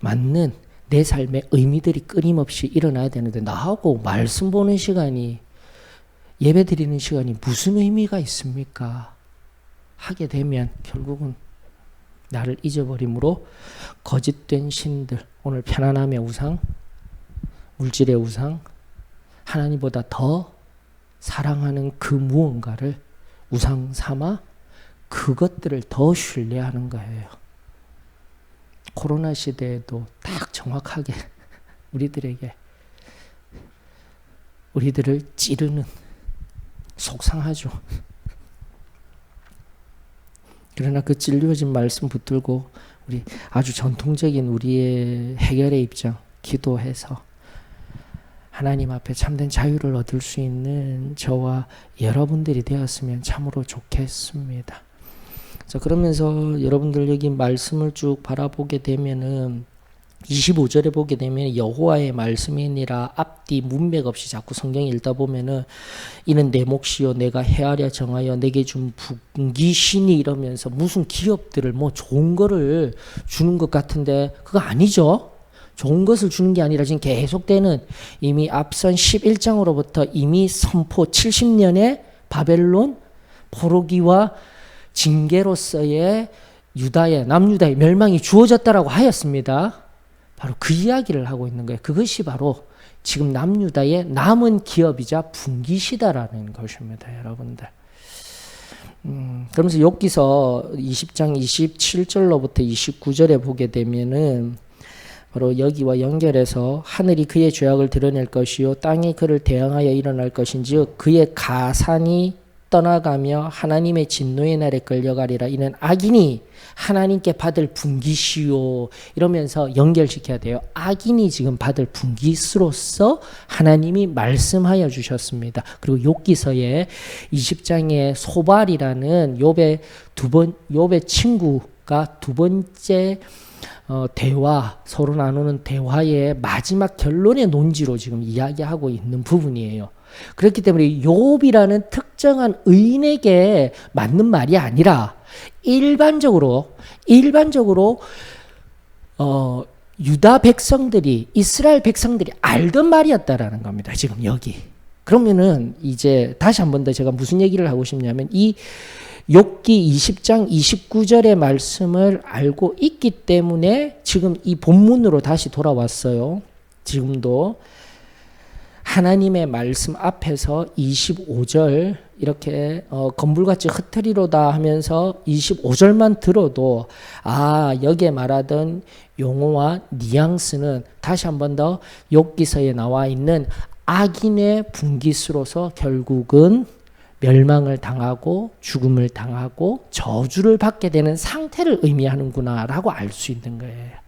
맞는 내 삶의 의미들이 끊임없이 일어나야 되는데 나하고 말씀 보는 시간이 예배 드리는 시간이 무슨 의미가 있습니까? 하게 되면 결국은 나를 잊어버림으로 거짓된 신들, 오늘 편안함의 우상, 물질의 우상, 하나님보다 더 사랑하는 그 무언가를 우상 삼아 그것들을 더 신뢰하는 거예요. 코로나 시대에도 딱 정확하게 우리들을 찌르는 속상하죠. 그러나 그 찔려진 말씀 붙들고 우리 아주 전통적인 우리의 해결의 입장 기도해서 하나님 앞에 참된 자유를 얻을 수 있는 저와 여러분들이 되었으면 참으로 좋겠습니다. 자, 그러면서 여러분들 여기 말씀을 쭉 바라보게 되면은 25절에 보게 되면 여호와의 말씀이니라 앞뒤 문맥 없이 자꾸 성경 읽다 보면은 이는 내 몫이요 내가 헤아려 정하여 내게 준 분기신이 이러면서 무슨 기업들을 뭐 좋은 거를 주는 것 같은데 그거 아니죠. 좋은 것을 주는 게 아니라 지금 계속되는 이미 앞선 11장으로부터 이미 선포 70년의 바벨론 포로기와 징계로서의 유다의 남유다의 멸망이 주어졌다라고 하였습니다. 바로 그 이야기를 하고 있는 거예요. 그것이 바로 지금 남유다의 남은 기업이자 분깃이다라는 것입니다, 여러분들. 그러면서 욥기서 20장 27절로부터 29절에 보게 되면은 바로 여기와 연결해서 하늘이 그의 죄악을 드러낼 것이요 땅이 그를 대항하여 일어날 것인지요 그의 가산이 떠나가며 하나님의 진노의 날에 끌려가리라. 이는 악인이 하나님께 받을 분깃이요 이러면서 연결시켜야 돼요. 악인이 지금 받을 분깃으로서 하나님이 말씀하여 주셨습니다. 그리고 욥기서의 20장의 소발이라는 욥의 친구가 두 번째 대화, 서로 나누는 대화의 마지막 결론의 논지로 지금 이야기하고 있는 부분이에요. 그렇기 때문에 욥이라는 특정한 의인에게 맞는 말이 아니라 일반적으로 유다 백성들이 이스라엘 백성들이 알던 말이었다라는 겁니다. 지금 여기. 그러면은 이제 다시 한 번 더 제가 무슨 얘기를 하고 싶냐면 이 욥기 20장 29절의 말씀을 알고 있기 때문에 지금 이 본문으로 다시 돌아왔어요. 지금도 하나님의 말씀 앞에서 25절 이렇게 건불같이 흩트리로다 하면서 25절만 들어도 여기에 말하던 용어와 뉘앙스는 다시 한 번 더 욥기서에 나와 있는 악인의 분깃으로서 결국은 멸망을 당하고 죽음을 당하고 저주를 받게 되는 상태를 의미하는구나라고 알 수 있는 거예요.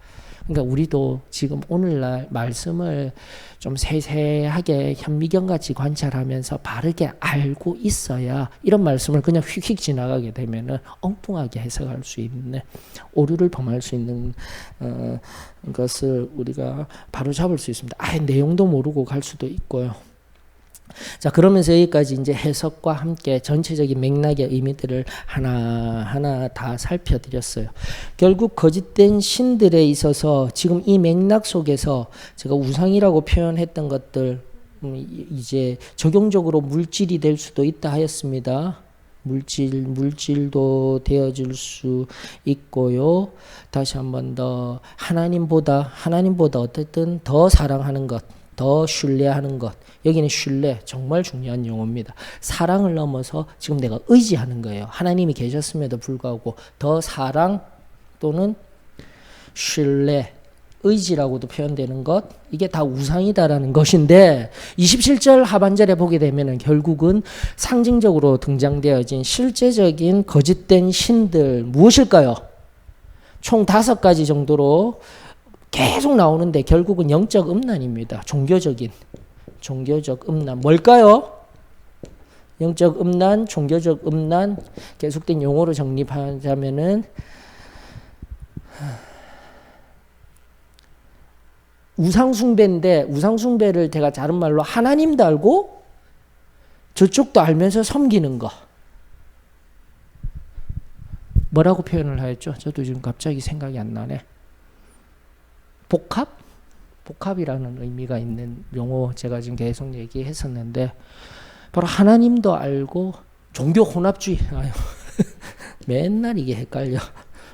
그러니까 우리도 지금 오늘날 말씀을 좀 세세하게 현미경같이 관찰하면서 바르게 알고 있어야 이런 말씀을 그냥 휙휙 지나가게 되면은 엉뚱하게 해석할 수 있는 오류를 범할 수 있는 것을 우리가 바로 잡을 수 있습니다. 아예 내용도 모르고 갈 수도 있고요. 자, 그러면서 여기까지 이제 해석과 함께 전체적인 맥락의 의미들을 하나하나 다 살펴드렸어요. 결국 거짓된 신들에 있어서 지금 이 맥락 속에서 제가 우상이라고 표현했던 것들 이제 적용적으로 물질이 될 수도 있다 하였습니다. 물질도 되어질 수 있고요. 다시 한 번 더 하나님보다 어쨌든 더 사랑하는 것, 더 신뢰하는 것. 여기는 신뢰 정말 중요한 용어입니다. 사랑을 넘어서 지금 내가 의지하는 거예요. 하나님이 계셨음에도 불구하고 더 사랑 또는 신뢰, 의지라고도 표현되는 것, 이게 다 우상이다라는 것인데 27절 하반절에 보게 되면 결국은 상징적으로 등장되어진 실제적인 거짓된 신들 무엇일까요? 총 5가지 정도로 계속 나오는데 결국은 영적 음란입니다. 종교적 음란. 뭘까요? 영적 음란, 종교적 음란, 계속된 용어로 정립하자면은 우상숭배인데 우상숭배를 제가 다른 말로 하나님도 알고 저쪽도 알면서 섬기는 거. 뭐라고 표현을 하였죠? 저도 지금 갑자기 생각이 안 나네. 복합이라는 의미가 있는 용어 제가 지금 계속 얘기했었는데 바로 하나님도 알고 종교 혼합주의. 맨날 이게 헷갈려.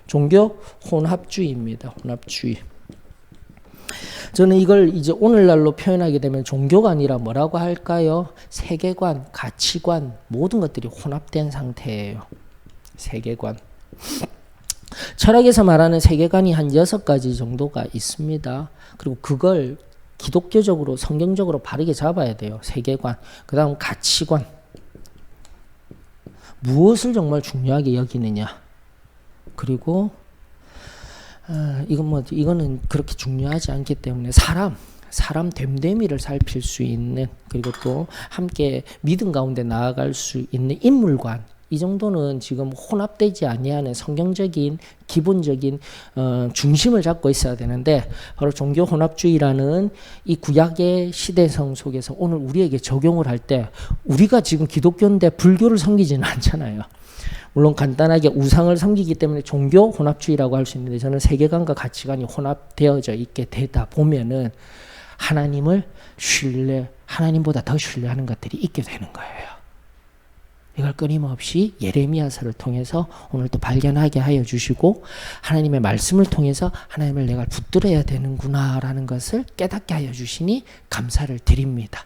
종교 혼합주의입니다. 혼합주의. 저는 이걸 이제 오늘날로 표현하게 되면 종교가 아니라 뭐라고 할까요? 세계관, 가치관, 모든 것들이 혼합된 상태예요. 세계관. 철학에서 말하는 세계관이 한 6가지 정도가 있습니다. 그리고 그걸 기독교적으로 성경적으로 바르게 잡아야 돼요. 세계관. 그 다음 가치관. 무엇을 정말 중요하게 여기느냐. 그리고 이거는 그렇게 중요하지 않기 때문에 사람 됨됨이를 살필 수 있는, 그리고 또 함께 믿음 가운데 나아갈 수 있는 인물관. 이 정도는 지금 혼합되지 아니하는 성경적인 기본적인 중심을 잡고 있어야 되는데, 바로 종교 혼합주의라는 이 구약의 시대성 속에서 오늘 우리에게 적용을 할 때 우리가 지금 기독교인데 불교를 섬기지는 않잖아요. 물론 간단하게 우상을 섬기기 때문에 종교 혼합주의라고 할 수 있는데, 저는 세계관과 가치관이 혼합되어져 있게 되다 보면은 하나님보다 더 신뢰하는 것들이 있게 되는 거예요. 이걸 끊임없이 예레미야서를 통해서 오늘 또 발견하게 하여 주시고, 하나님의 말씀을 통해서 하나님을 내가 붙들어야 되는구나라는 것을 깨닫게 하여 주시니 감사를 드립니다.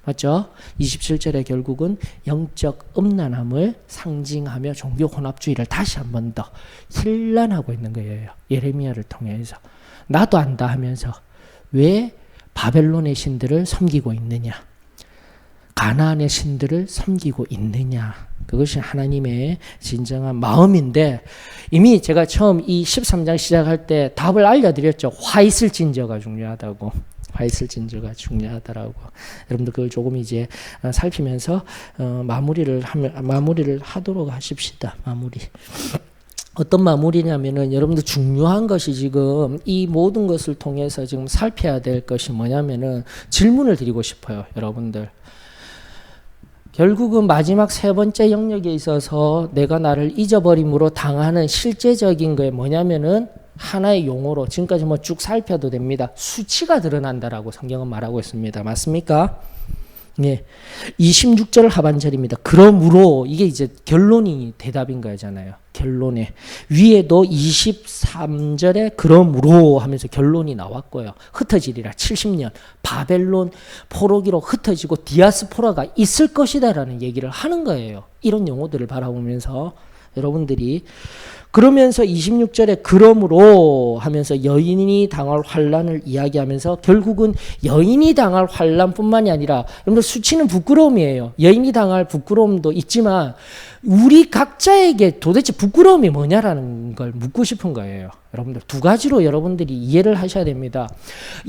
맞죠? 27절에 결국은 영적 음란함을 상징하며 종교 혼합주의를 다시 한 번 더 hir난하고 있는 거예요. 예레미야를 통해서. 나도 안다 하면서 왜 바벨론의 신들을 섬기고 있느냐? 가나안의 신들을 섬기고 있느냐? 그것이 하나님의 진정한 마음인데, 이미 제가 처음 이 13장 시작할 때 답을 알려드렸죠. 화 있을 진저가 중요하다고. 화 있을 진저가 중요하다라고. 여러분들 그걸 조금 이제 살피면서 마무리를 하도록 하십시다. 마무리. 어떤 마무리냐면은, 여러분들 중요한 것이 지금 이 모든 것을 통해서 지금 살펴야 될 것이 뭐냐면은, 질문을 드리고 싶어요. 여러분들. 결국은 마지막 3번째 영역에 있어서 내가 나를 잊어버림으로 당하는 실제적인 게 뭐냐면은 하나의 용어로 지금까지 뭐 쭉 살펴도 됩니다. 수치가 드러난다라고 성경은 말하고 있습니다. 맞습니까? 예. 26절 하반절입니다. 그러므로 이게 이제 결론이 대답인 거잖아요. 결론에 위에도 23절에 그러므로 하면서 결론이 나왔고요. 흩어지리라 70년 바벨론 포로기로 흩어지고 디아스포라가 있을 것이다라는 얘기를 하는 거예요. 이런 용어들을 바라보면서 여러분들이 그러면서 26절에 그러므로 하면서 여인이 당할 환난을 이야기하면서 결국은 여인이 당할 환난뿐만이 아니라 여러분들 수치는 부끄러움이에요. 여인이 당할 부끄러움도 있지만 우리 각자에게 도대체 부끄러움이 뭐냐라는 걸 묻고 싶은 거예요. 여러분들 두 가지로 여러분들이 이해를 하셔야 됩니다.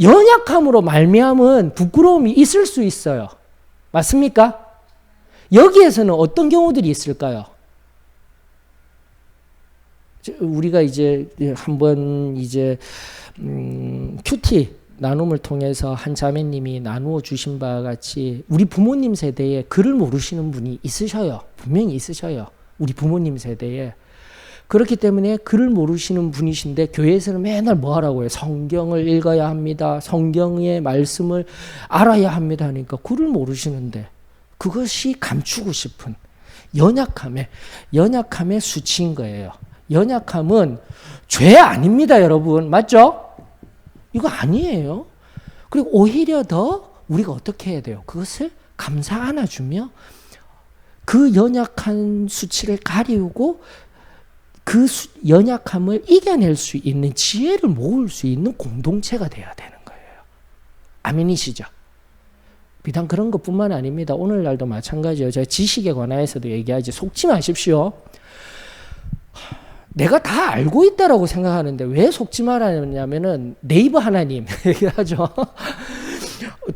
연약함으로 말미암은 부끄러움이 있을 수 있어요. 맞습니까? 여기에서는 어떤 경우들이 있을까요? 우리가 이제 한번 이제 큐티 나눔을 통해서 한 자매님이 나누어 주신 바와 같이 우리 부모님 세대에 글을 모르시는 분이 있으셔요. 분명히 있으셔요. 우리 부모님 세대에. 그렇기 때문에 글을 모르시는 분이신데 교회에서는 맨날 뭐 하라고 해요? 성경을 읽어야 합니다. 성경의 말씀을 알아야 합니다. 하니까 글을 모르시는데 그것이 감추고 싶은 연약함의 수치인 거예요. 연약함은 죄 아닙니다, 여러분. 맞죠? 이거 아니에요. 그리고 오히려 더 우리가 어떻게 해야 돼요? 그것을 감사 안아주며 그 연약한 수치를 가리우고 그 연약함을 이겨낼 수 있는 지혜를 모을 수 있는 공동체가 돼야 되는 거예요. 아멘이시죠? 비단 그런 것뿐만 아닙니다. 오늘날도 마찬가지예요. 제가 지식에 관하여서도 얘기하지 속지 마십시오. 내가 다 알고 있다라고 생각하는데 왜 속지 말하냐면은 네이버 하나님 얘기하죠.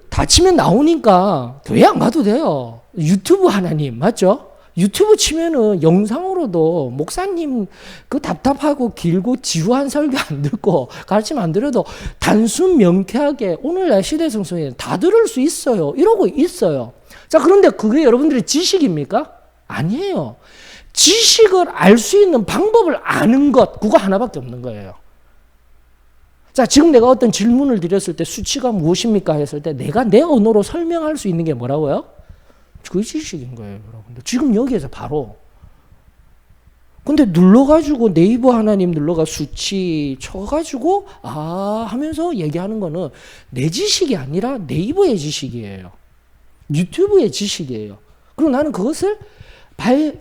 다치면 나오니까 교회 안 가도 돼요. 유튜브 하나님 맞죠? 유튜브 치면은 영상으로도 목사님 그 답답하고 길고 지루한 설교 안 듣고 가르침 안 들어도 단순 명쾌하게 오늘날 시대 성성에 다 들을 수 있어요. 이러고 있어요. 자, 그런데 그게 여러분들의 지식입니까? 아니에요. 지식을 알 수 있는 방법을 아는 것, 그거 하나밖에 없는 거예요. 자, 지금 내가 어떤 질문을 드렸을 때 수치가 무엇입니까? 했을 때 내가 내 언어로 설명할 수 있는 게 뭐라고요? 그 지식인 거예요, 여러분들. 지금 여기에서 바로. 근데 눌러가지고 네이버 하나님 눌러가 수치 쳐가지고 하면서 얘기하는 거는 내 지식이 아니라 네이버의 지식이에요. 유튜브의 지식이에요. 그리고 나는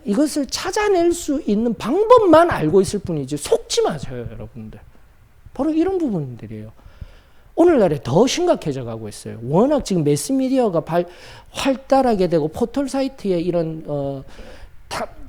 이것을 찾아낼 수 있는 방법만 알고 있을 뿐이지 속지 마세요, 여러분들. 바로 이런 부분들이에요. 오늘날에 더 심각해져 가고 있어요. 워낙 지금 매스미디어가 활달하게 되고 포털 사이트에 이런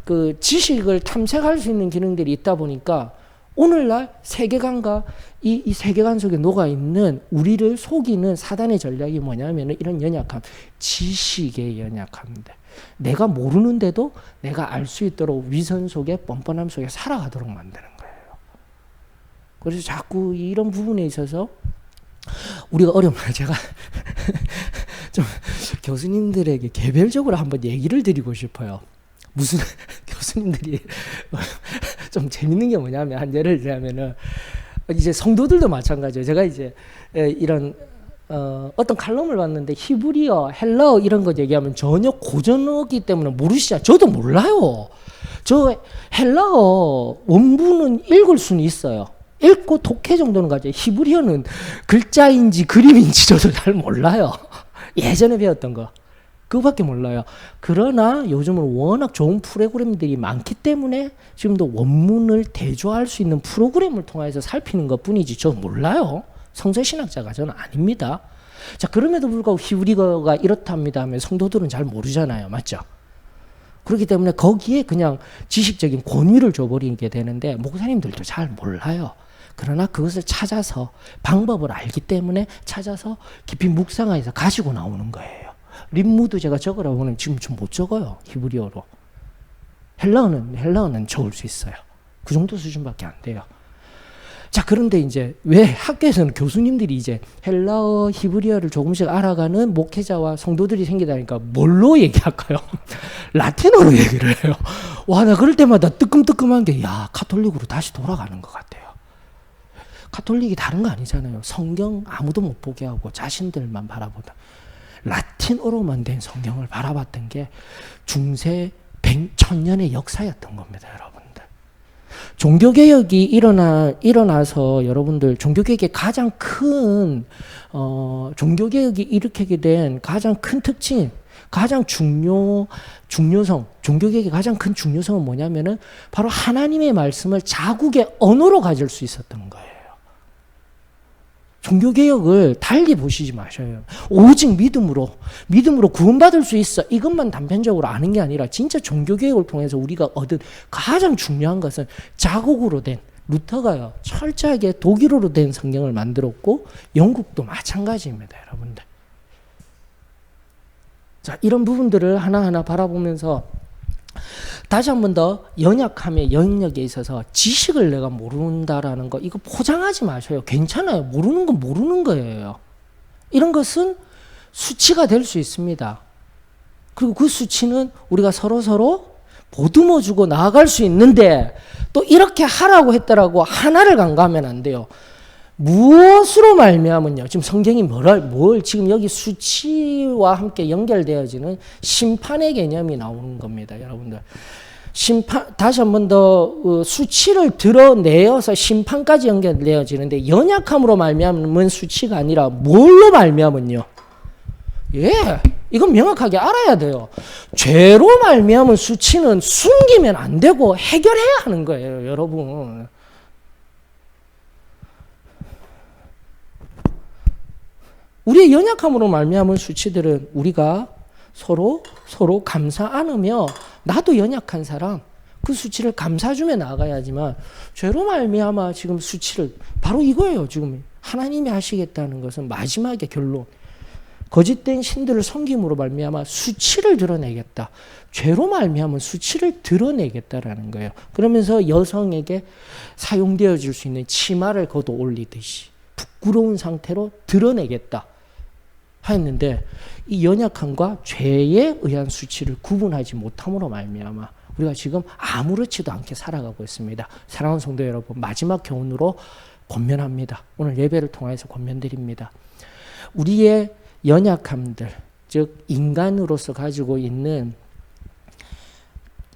그 지식을 탐색할 수 있는 기능들이 있다 보니까 오늘날 세계관과 이 세계관 속에 녹아있는 우리를 속이는 사단의 전략이 뭐냐면 이런 연약함, 지식의 연약함인데 내가 모르는데도 내가 알 수 있도록 위선 속에 뻔뻔함 속에 살아가도록 만드는 거예요. 그래서 자꾸 이런 부분에 있어서 우리가 어려움을 제가 좀 교수님들에게 개별적으로 한번 얘기를 드리고 싶어요. 무슨 교수님들이 좀 재밌는 게 뭐냐면 한 예를 들자면은 이제 성도들도 마찬가지예요. 제가 이제 이런 어떤 칼럼을 봤는데 히브리어, 헬라어 이런 거 얘기하면 전혀 고전어기 때문에 모르시죠? 저도 몰라요. 저 헬라어 원문은 읽을 수는 있어요. 읽고 독해 정도는 가죠. 히브리어는 글자인지 그림인지 저도 잘 몰라요. 예전에 배웠던 거. 그거밖에 몰라요. 그러나 요즘은 워낙 좋은 프로그램들이 많기 때문에 지금도 원문을 대조할 수 있는 프로그램을 통해서 살피는 것 뿐이지 저 몰라요. 성서신학자가 저는 아닙니다. 자, 그럼에도 불구하고 히브리어가 이렇답니다 하면 성도들은 잘 모르잖아요. 맞죠? 그렇기 때문에 거기에 그냥 지식적인 권위를 줘버리게 되는데 목사님들도 잘 몰라요. 그러나 그것을 찾아서 방법을 알기 때문에 찾아서 깊이 묵상해서 가지고 나오는 거예요. 림무도 제가 적으라고 하면 지금 좀 못 적어요. 히브리어로. 헬라어는 적을 수 있어요. 그 정도 수준밖에 안 돼요. 자, 그런데 이제 왜 학교에서는 교수님들이 이제 헬라어, 히브리어를 조금씩 알아가는 목회자와 성도들이 생기다니까 뭘로 얘기할까요? 라틴어로 얘기를 해요. 와, 나 그럴 때마다 뜨끔뜨끔한 게, 야, 가톨릭으로 다시 돌아가는 것 같아요. 가톨릭이 다른 거 아니잖아요. 성경 아무도 못 보게 하고 자신들만 바라보다. 라틴어로만 된 성경을 바라봤던 게 중세 1000년의 역사였던 겁니다, 여러분들. 종교개혁이 일어나서 여러분들 종교개혁의 가장 큰 종교개혁이 일으키게 된 가장 큰 특징, 가장 중요성, 종교개혁의 가장 큰 중요성은 뭐냐면은 바로 하나님의 말씀을 자국의 언어로 가질 수 있었던 거예요. 종교개혁을 달리 보시지 마셔요. 오직 믿음으로 구원받을 수 있어. 이것만 단편적으로 아는 게 아니라 진짜 종교개혁을 통해서 우리가 얻은 가장 중요한 것은 자국으로 된, 루터가요, 철저하게 독일어로 된 성경을 만들었고 영국도 마찬가지입니다, 여러분들. 자, 이런 부분들을 하나하나 바라보면서 다시 한 번 더 연약함의 영역에 있어서 지식을 내가 모른다라는 거 이거 포장하지 마셔요. 괜찮아요. 모르는 건 모르는 거예요. 이런 것은 수치가 될 수 있습니다. 그리고 그 수치는 우리가 서로 보듬어 주고 나아갈 수 있는데 또 이렇게 하라고 했더라고 하나를 간과하면 안 돼요. 무엇으로 말미암은요. 지금 성경이 뭘 지금 여기 수치와 함께 연결되어지는 심판의 개념이 나오는 겁니다, 여러분들. 다시 한 번 더 수치를 드러내어서 심판까지 연결되어지는데 연약함으로 말미암은 수치가 아니라 뭘로 말미암은요. 예, 이건 명확하게 알아야 돼요. 죄로 말미암은 수치는 숨기면 안 되고 해결해야 하는 거예요, 여러분. 우리의 연약함으로 말미암은 수치들은 우리가 서로 감사 안으며 나도 연약한 사람 그 수치를 감사주며 나아가야지만 죄로 말미암아 지금 수치를 바로 이거예요. 지금 하나님이 하시겠다는 것은 마지막에 결론 거짓된 신들을 섬김으로 말미암아 수치를 드러내겠다. 죄로 말미암은 수치를 드러내겠다라는 거예요. 그러면서 여성에게 사용되어질 수 있는 치마를 걷어 올리듯이 부끄러운 상태로 드러내겠다 하였는데 이 연약함과 죄에 의한 수치를 구분하지 못함으로 말미암아 우리가 지금 아무렇지도 않게 살아가고 있습니다. 사랑하는 성도 여러분, 마지막 교훈으로 권면합니다. 오늘 예배를 통해서 권면드립니다. 우리의 연약함들, 즉 인간으로서 가지고 있는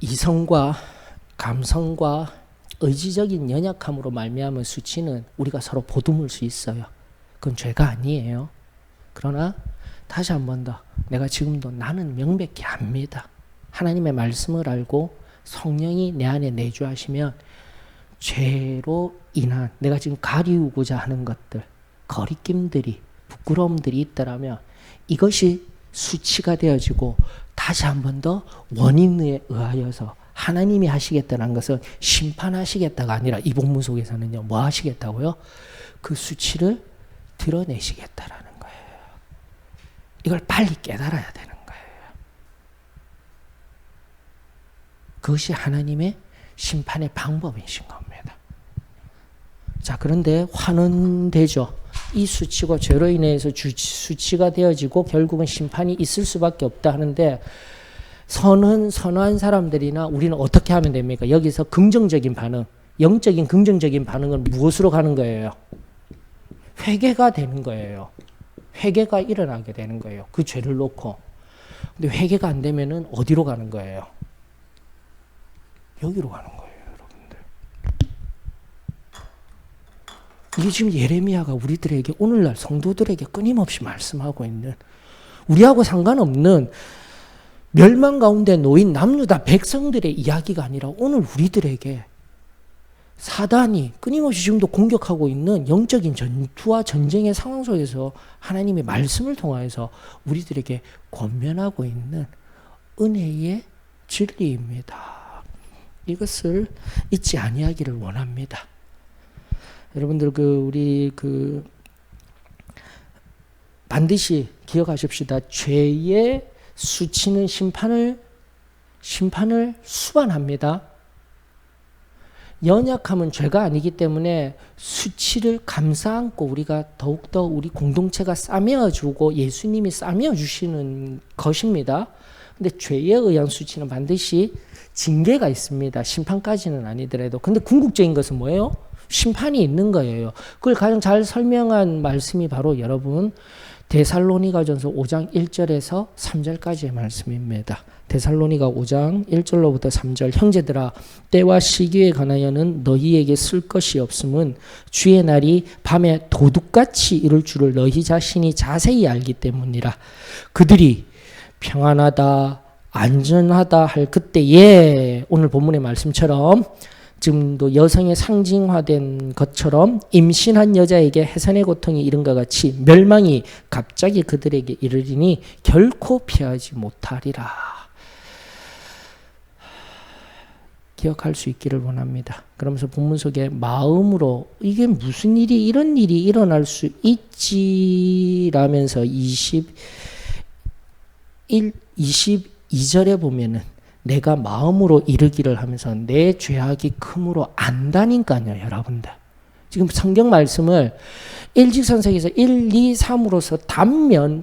이성과 감성과 의지적인 연약함으로 말미암은 수치는 우리가 서로 보듬을 수 있어요. 그건 죄가 아니에요. 그러나 다시 한 번 더 내가 지금도 나는 명백히 압니다. 하나님의 말씀을 알고 성령이 내 안에 내주하시면 죄로 인한 내가 지금 가리우고자 하는 것들, 거리낌들이, 부끄러움들이 있더라면 이것이 수치가 되어지고 다시 한 번 더 원인에 의하여서 하나님이 하시겠다는 것은 심판하시겠다가 아니라 이 본문 속에서는요, 뭐 하시겠다고요? 그 수치를 드러내시겠다라는 거예요. 이걸 빨리 깨달아야 되는 거예요. 그것이 하나님의 심판의 방법이신 겁니다. 자, 그런데 환원되죠. 이 수치가 죄로 인해서 수치가 되어지고 결국은 심판이 있을 수밖에 없다 하는데 선한 사람들이나 우리는 어떻게 하면 됩니까? 여기서 긍정적인 반응, 영적인 긍정적인 반응은 무엇으로 가는 거예요? 회개가 되는 거예요. 회개가 일어나게 되는 거예요. 그 죄를 놓고. 근데 회개가 안 되면은 어디로 가는 거예요? 여기로 가는 거예요, 여러분들. 이게 지금 예레미야가 우리들에게 오늘날 성도들에게 끊임없이 말씀하고 있는 우리하고 상관없는 멸망 가운데 놓인 남유다 백성들의 이야기가 아니라 오늘 우리들에게 사단이 끊임없이 지금도 공격하고 있는 영적인 전투와 전쟁의 상황 속에서 하나님의 말씀을 통하여서 우리들에게 권면하고 있는 은혜의 진리입니다. 이것을 잊지 아니하기를 원합니다. 여러분들 우리 반드시 기억하십시다. 죄의 수치는 심판을 수반합니다. 연약함은 죄가 아니기 때문에 수치를 감싸 안고 우리가 더욱더 우리 공동체가 싸매어주고 예수님이 싸매어주시는 것입니다. 근데 죄에 의한 수치는 반드시 징계가 있습니다. 심판까지는 아니더라도. 근데 궁극적인 것은 뭐예요? 심판이 있는 거예요. 그걸 가장 잘 설명한 말씀이 바로 여러분 데살로니가전서 5장 1절에서 3절까지의 말씀입니다. 데살로니가 5장 1절로부터 3절 형제들아 때와 시기에 관하여는 너희에게 쓸 것이 없음은 주의 날이 밤에 도둑같이 이를 줄을 너희 자신이 자세히 알기 때문이라. 그들이 평안하다 안전하다 할 그때에 오늘 본문의 말씀처럼 지금도 여성의 상징화된 것처럼 임신한 여자에게 해산의 고통이 이른 것 같이 멸망이 갑자기 그들에게 이르리니 결코 피하지 못하리라. 기억할 수 있기를 원합니다. 그러면서 본문 속에 마음으로 이게 무슨 일이 이런 일이 일어날 수 있지라면서 22절에 보면은 내가 마음으로 이르기를 하면서 내 죄악이 크므로 안다니까요, 여러분들. 지금 성경 말씀을 일직선생에서 1, 2, 3으로서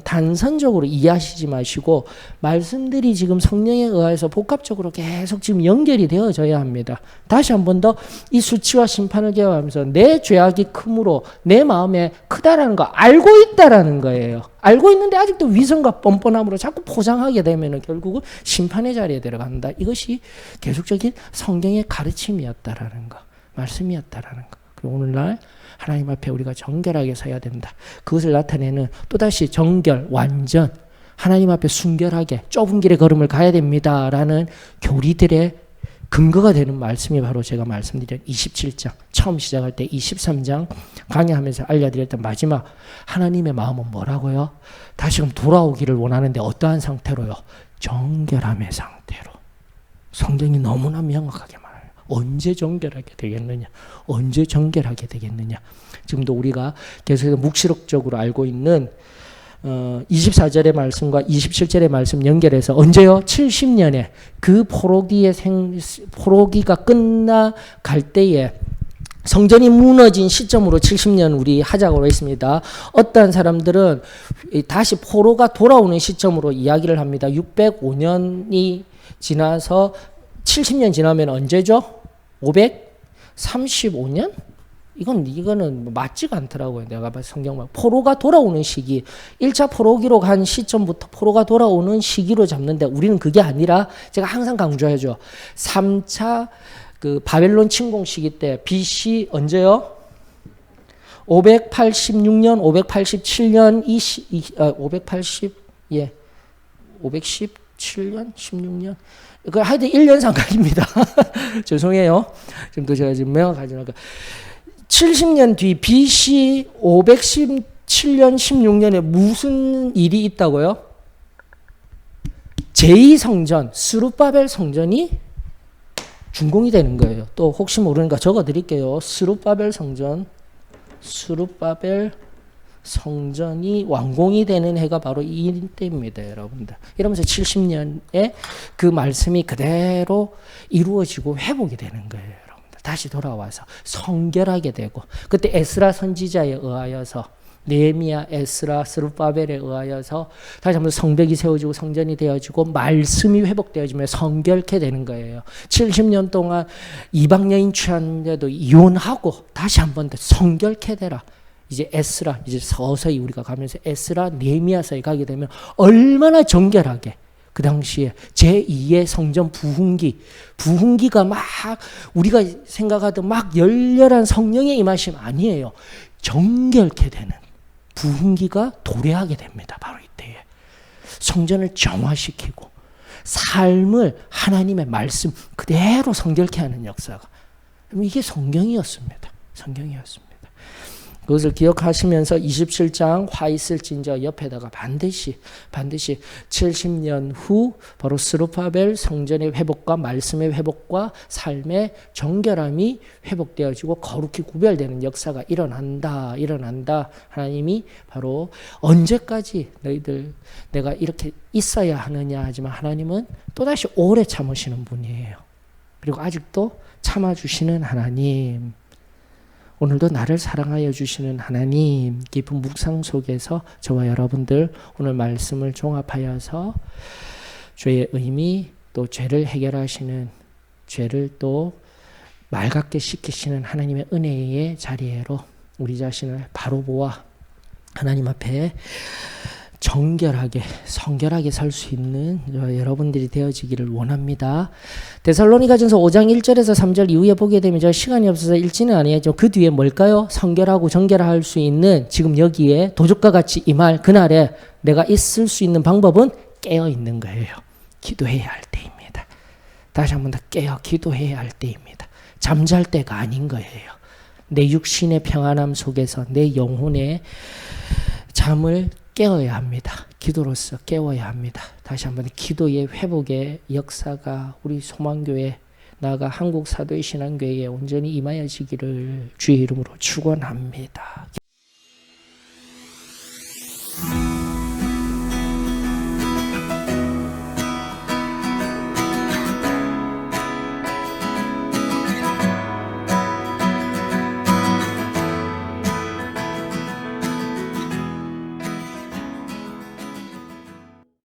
단선적으로 이해하시지 마시고 말씀들이 지금 성령에 의해서 복합적으로 계속 지금 연결이 되어져야 합니다. 다시 한 번 더 이 수치와 심판을 경험하면서 내 죄악이 크므로 내 마음에 크다라는 거 알고 있다라는 거예요. 알고 있는데 아직도 위선과 뻔뻔함으로 자꾸 포장하게 되면 결국은 심판의 자리에 들어간다. 이것이 계속적인 성경의 가르침이었다라는 거, 말씀이었다라는 거. 그리고 오늘날 하나님 앞에 우리가 정결하게 서야 된다. 그것을 나타내는 또다시 정결, 완전, 하나님 앞에 순결하게 좁은 길의 걸음을 가야 됩니다라는 교리들의 근거가 되는 말씀이 바로 제가 말씀드린 27장, 처음 시작할 때 23장 강의하면서 알려드렸던 마지막 하나님의 마음은 뭐라고요? 다시금 돌아오기를 원하는데 어떠한 상태로요? 정결함의 상태로. 성경이 너무나 명확하게 말해요. 언제 정결하게 되겠느냐? 언제 정결하게 되겠느냐? 지금도 우리가 계속해서 묵시록적으로 알고 있는 24절의 말씀과 27절의 말씀 연결해서 언제요? 70년에 그 포로기가 끝나갈 때에 성전이 무너진 시점으로 70년 우리 하자고 했습니다. 어떠한 사람들은 다시 포로가 돌아오는 시점으로 이야기를 합니다. 605년이 지나서 70년 지나면 언제죠? 535년? 이거는 맞지가 않더라고요. 내가 봐서 성경만. 포로가 돌아오는 시기. 1차 포로기로 간 시점부터 포로가 돌아오는 시기로 잡는데 우리는 그게 아니라 제가 항상 강조하죠. 3차 그 바벨론 침공 시기 때 BC 언제요? 586년, 587년, 517년, 16년. 그 하여튼 1년 상관입니다. 죄송해요. 지금도 제가 지금 명확하지 않으니까. 70년 뒤 BC 517년, 16년에 무슨 일이 있다고요? 제2성전, 스룹바벨 성전이 준공이 되는 거예요. 또 혹시 모르니까 적어드릴게요. 스룹바벨 성전이 완공이 되는 해가 바로 이때입니다, 여러분들. 이러면서 70년에 그 말씀이 그대로 이루어지고 회복이 되는 거예요, 여러분들. 다시 돌아와서 성결하게 되고, 그때 에스라 선지자에 의하여서 느헤미야, 에스라, 스룹바벨에 의하여서 다시 한번 성벽이 세워지고 성전이 되어지고 말씀이 회복되어지며 성결케 되는 거예요. 70년 동안 이방 여인 취한데도 이혼하고 다시 한번 더 성결케 되라. 이제 에스라, 이제 서서히 우리가 가면서 에스라, 느헤미야서에 가게 되면 얼마나 정결하게 그 당시에 제2의 성전 부흥기가 막 우리가 생각하던 막 열렬한 성령의 임하심 아니에요. 정결케 되는 부흥기가 도래하게 됩니다. 바로 이때에 성전을 정화시키고 삶을 하나님의 말씀 그대로 성결케 하는 역사가, 이게 성경이었습니다. 그것을 기억하시면서 27장 화 있을진저 옆에다가 반드시 70년 후 바로 스룹바벨 성전의 회복과 말씀의 회복과 삶의 정결함이 회복되어지고 거룩히 구별되는 역사가 일어난다. 하나님이 바로 언제까지 너희들 내가 이렇게 있어야 하느냐 하지만 하나님은 또다시 오래 참으시는 분이에요. 그리고 아직도 참아주시는 하나님, 오늘도 나를 사랑하여 주시는 하나님, 깊은 묵상 속에서 저와 여러분들 오늘 말씀을 종합하여서 죄의 의미, 또 죄를 해결하시는, 죄를 또 맑게 시키시는 하나님의 은혜의 자리로 우리 자신을 바로 보아 하나님 앞에 정결하게 성결하게 살 수 있는 여러분들이 되어지기를 원합니다. 데살로니가전서 5장 1절에서 3절 이후에 보게 되면 저 시간이 없어서 읽지는 아니하죠. 그 뒤에 뭘까요? 성결하고 정결할 수 있는 지금 여기에 도적과 같이 이 말 그날에 내가 있을 수 있는 방법은 깨어 있는 거예요. 기도해야 할 때입니다. 다시 한 번 더 깨어 기도해야 할 때입니다. 잠잘 때가 아닌 거예요. 내 육신의 평안함 속에서 내 영혼의 잠을 깨어야 합니다. 기도로서 깨워야 합니다. 다시 한번 기도의 회복의 역사가 우리 소망교회 나아가 한국 사도의 신앙교회에 온전히 임하여지기를 주의 이름으로 축원합니다.